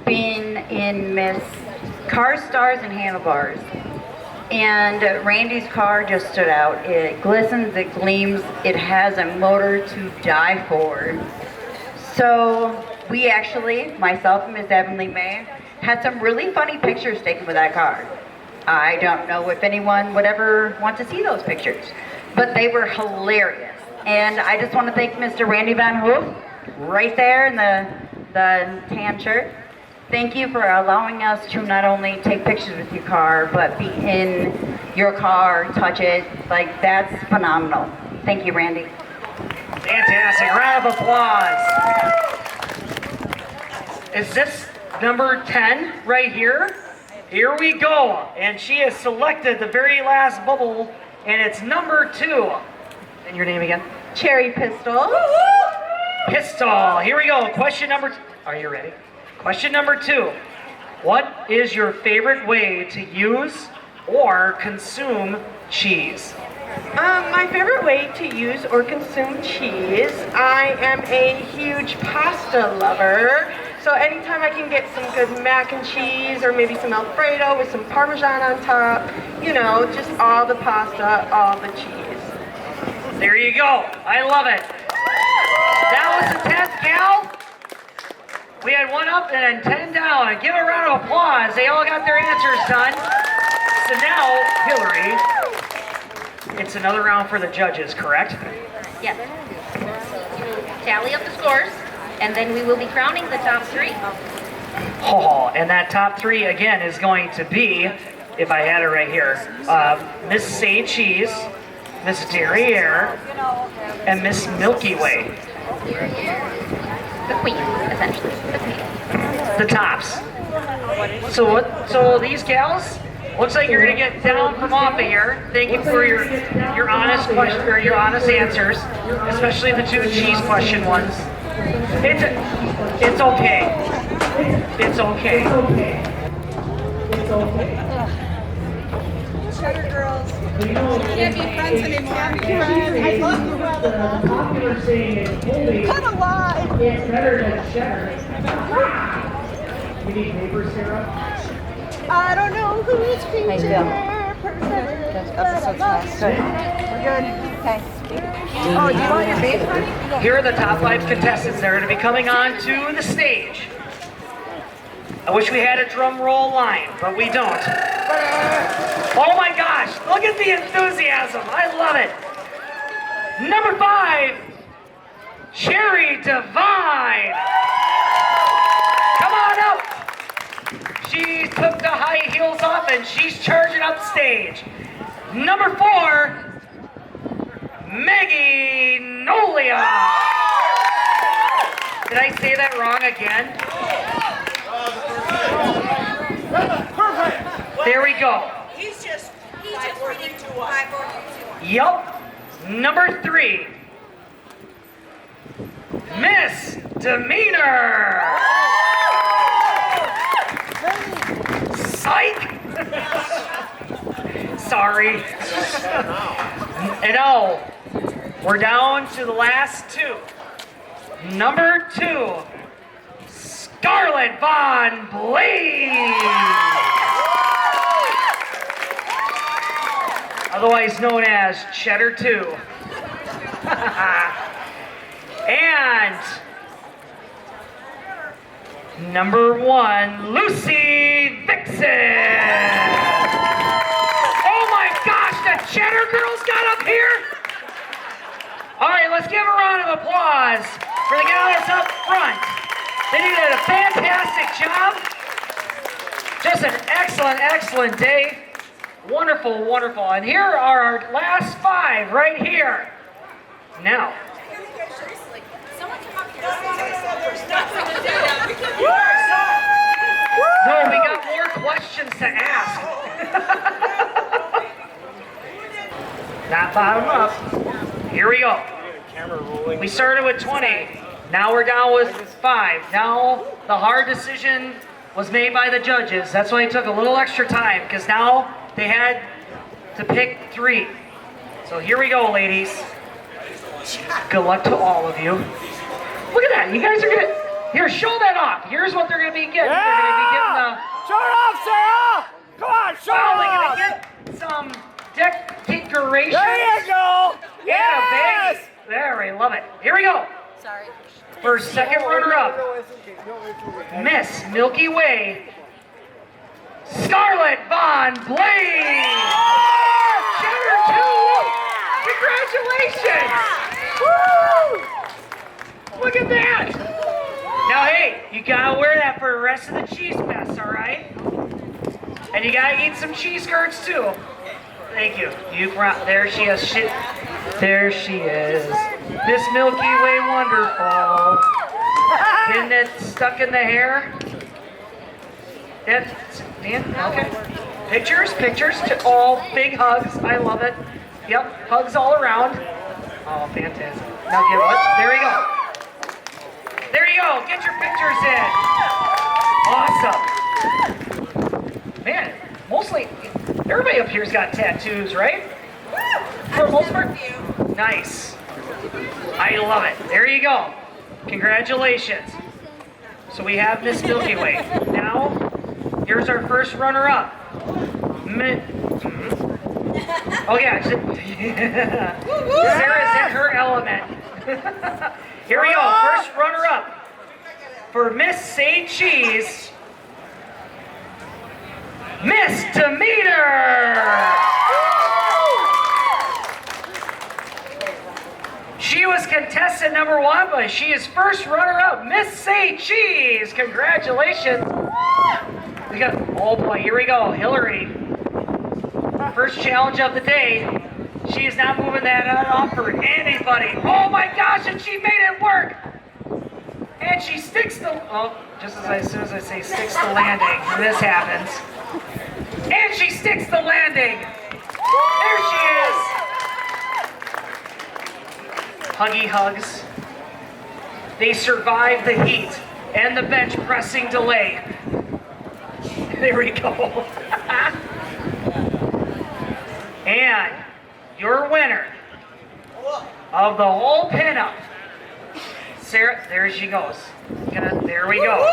being in Miss Car Stars and Handlebars. And Randy's car just stood out. It glistens, it gleams, it has a motor to die for. So we actually, myself and Miss Avenleigh, had some really funny pictures taken with that car. I don't know if anyone would ever want to see those pictures, but they were hilarious. And I just want to thank Mr. Randy Van Hoof, right there in the tan shirt. Thank you for allowing us to not only take pictures with your car, but be in your car, touch it. Like, that's phenomenal. Thank you, Randy. Fantastic. Round of applause. Is this number 10 right here? Here we go. And she has selected the very last bubble, and it's number 2. And your name again? Cherry Pistol. Pistol. Here we go. Question number 2. Are you ready? Question number 2. What is your favorite way to use or consume cheese? My favorite way to use or consume cheese, I am a huge pasta lover. So anytime I can get some good mac and cheese or maybe some Alfredo with some Parmesan on top, you know, just all the pasta, all the cheese. There you go. I love it. That was the 10th gal. We had 1 up and 10 down. Give a round of applause. They all got their answers done. So now, Hillary, it's another round for the judges, correct? Yes. Tally up the scores, and then we will be crowning the top 3. Oh, and that top 3 again is going to be, if I had it right here, Miss Say Cheese, Miss Derriere, and Miss Milky Way. The queen, essentially. The queen. The tops. So these gals, looks like you're gonna get down from off of here. Thank you for your honest question or your honest answers, especially the 2 cheese question ones. It's okay. It's okay. It's okay. Cheddar girls. Can't be friends anymore. I love you, brother. Cut a lie. It's better than cheddar. You need paper, Sarah? I don't know who's feature person. Good. We're good. Okay. Oh, do you want your base, honey? Here are the top 5 contestants that are going to be coming on to the stage. I wish we had a drum roll line, but we don't. Oh my gosh, look at the enthusiasm. I love it. Number 5, Cherry Divine. Come on up. She took the high heels off and she's charging up stage. Number 4, Maggie Nolia. Did I say that wrong again? There we go. He's just reading to us. Yup. Number 3, Miss Demeanor. Psych. Sorry. And oh, we're down to the last 2. Number 2, Scarlett Von Blaze. Otherwise known as Cheddar 2. And number 1, Lucy Vixen. Oh my gosh, the Cheddar girls got up here. All right, let's give a round of applause for the guys up front. They did a fantastic job. Just an excellent, excellent day. Wonderful, wonderful. And here are our last 5 right here. Now. No, we got more questions to ask. Not bottom up. Here we go. We started with 20. Now we're down with 5. Now the hard decision was made by the judges. That's why it took a little extra time, because now they had to pick 3. So here we go, ladies. Good luck to all of you. Look at that. You guys are going to... Here, show that off. Here's what they're going to be getting. Yeah! They're going to be getting the... Show it off, Sarah! Come on, show it They're off! going to get some decorations. There you go! Yes! And a bag. There, we love it. Here we go. Sorry. For second runner-up, Miss Milky Way, Starlette Von Blaze! Cheddar 2! Congratulations! Look at that! Now hey, you gotta wear that for the rest of the cheese fest, alright? And you gotta eat some cheese curds too. Thank you. There she is. There she is. Miss Milky Way Wonderful. Getting it stuck in the hair. Okay. Pictures. All big hugs. I love it. Yep, hugs all around. Oh, fantastic. Now give it. There you go. There you go. Get your pictures in. Awesome. Man, mostly everybody up here's got tattoos, right? For the most part. Nice. I love it. There you go. Congratulations. So we have Miss Milky Way. Now, here's our first runner-up. Oh yeah, Sarah's in her element. Here we go, first runner-up for Miss Say Cheese, Miss Demeanor. She was contestant number 1, but she is first runner-up, Miss Say Cheese. Congratulations. We got, oh boy, here we go, Hillary. First challenge of the day. She is not moving that off for anybody. Oh my gosh, and she made it work. And she sticks the, oh, just as soon as I say sticks the landing, this happens. And she sticks the landing. There she is. Huggy hugs. They survived the heat and the bench pressing delay. There we go. And your winner of the whole pinup, Sarah, there she goes. There we go.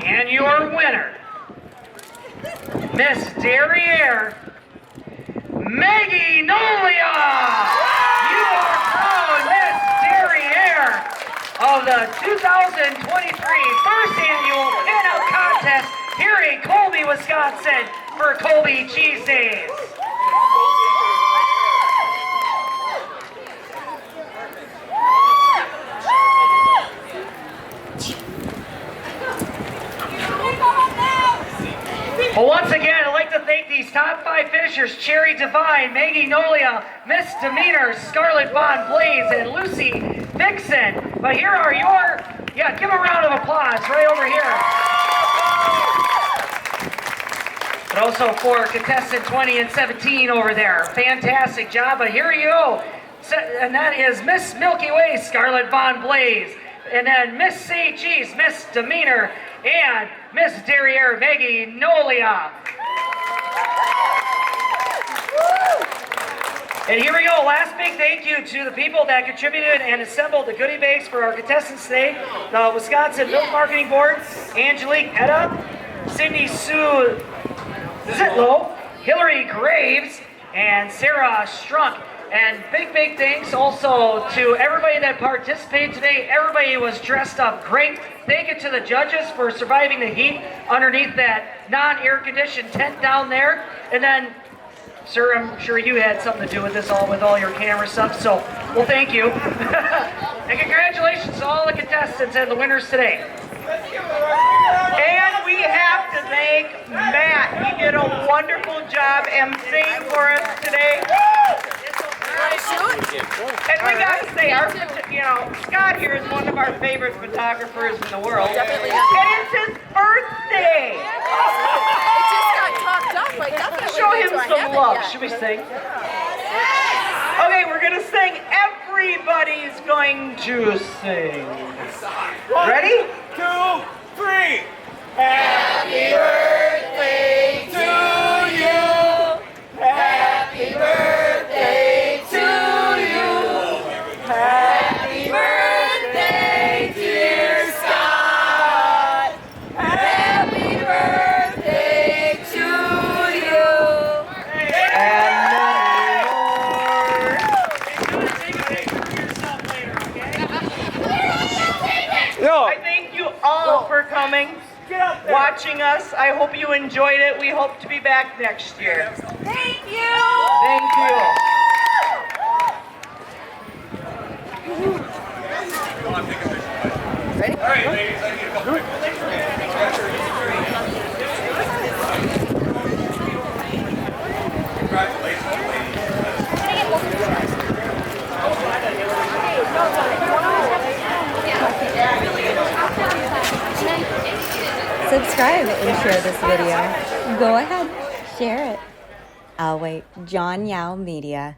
And your winner, Miss Derriere, Maggie Nolia! You are crowned Miss Derriere of the 2023 first annual pinup contest here in Colby, Wisconsin for Colby Cheese Days. Well, once again, I'd like to thank these top 5 finishers, Cherry Divine, Maggie Nolia, Miss Demeanor, Starlette Von Blaze, and Lucy Vixen. But here are your, give a round of applause right over here. But also for contestant 20 and 17 over there. Fantastic job, but here you go. And that is Miss Milky Way, Starlette Von Blaze. And then Miss Say Cheese, Miss Demeanor, and Miss Derriere, Maggie Nolia. And here we go, last big thank you to the people that contributed and assembled the goodie bags for our contestants today. The Wisconsin Milk Marketing Board, Angelique Etta, Sydney Sue Zitlow, Hillary Graves, and Sarah Strunk. And big thanks also to everybody that participated today. Everybody was dressed up great. Thank you to the judges for surviving the heat underneath that non-air conditioned tent down there. And then, sir, I'm sure you had something to do with this all with all your camera stuff. So, well, thank you. And congratulations to all the contestants and the winners today. And we have to thank Matt. He did a wonderful job emceeing for us today. And we got to say, Scott here is one of our favorite photographers in the world. Definitely. And it's his birthday. It just got topped up. I definitely Show him do. I some haven't love. yet. Should we sing? Okay, we're going to sing. Everybody's going to sing. Ready? 1, 2, 3. Happy birthday to you. Happy birthday to you. Happy birthday, dear Scott. Happy birthday to you. And watching us. I hope you enjoyed it. We hope to be back next year. Thank you. Thank you. Ready? All right, ladies, I need a couple Subscribe and share this video. Go ahead, share it. I'll wait. John Yao Media.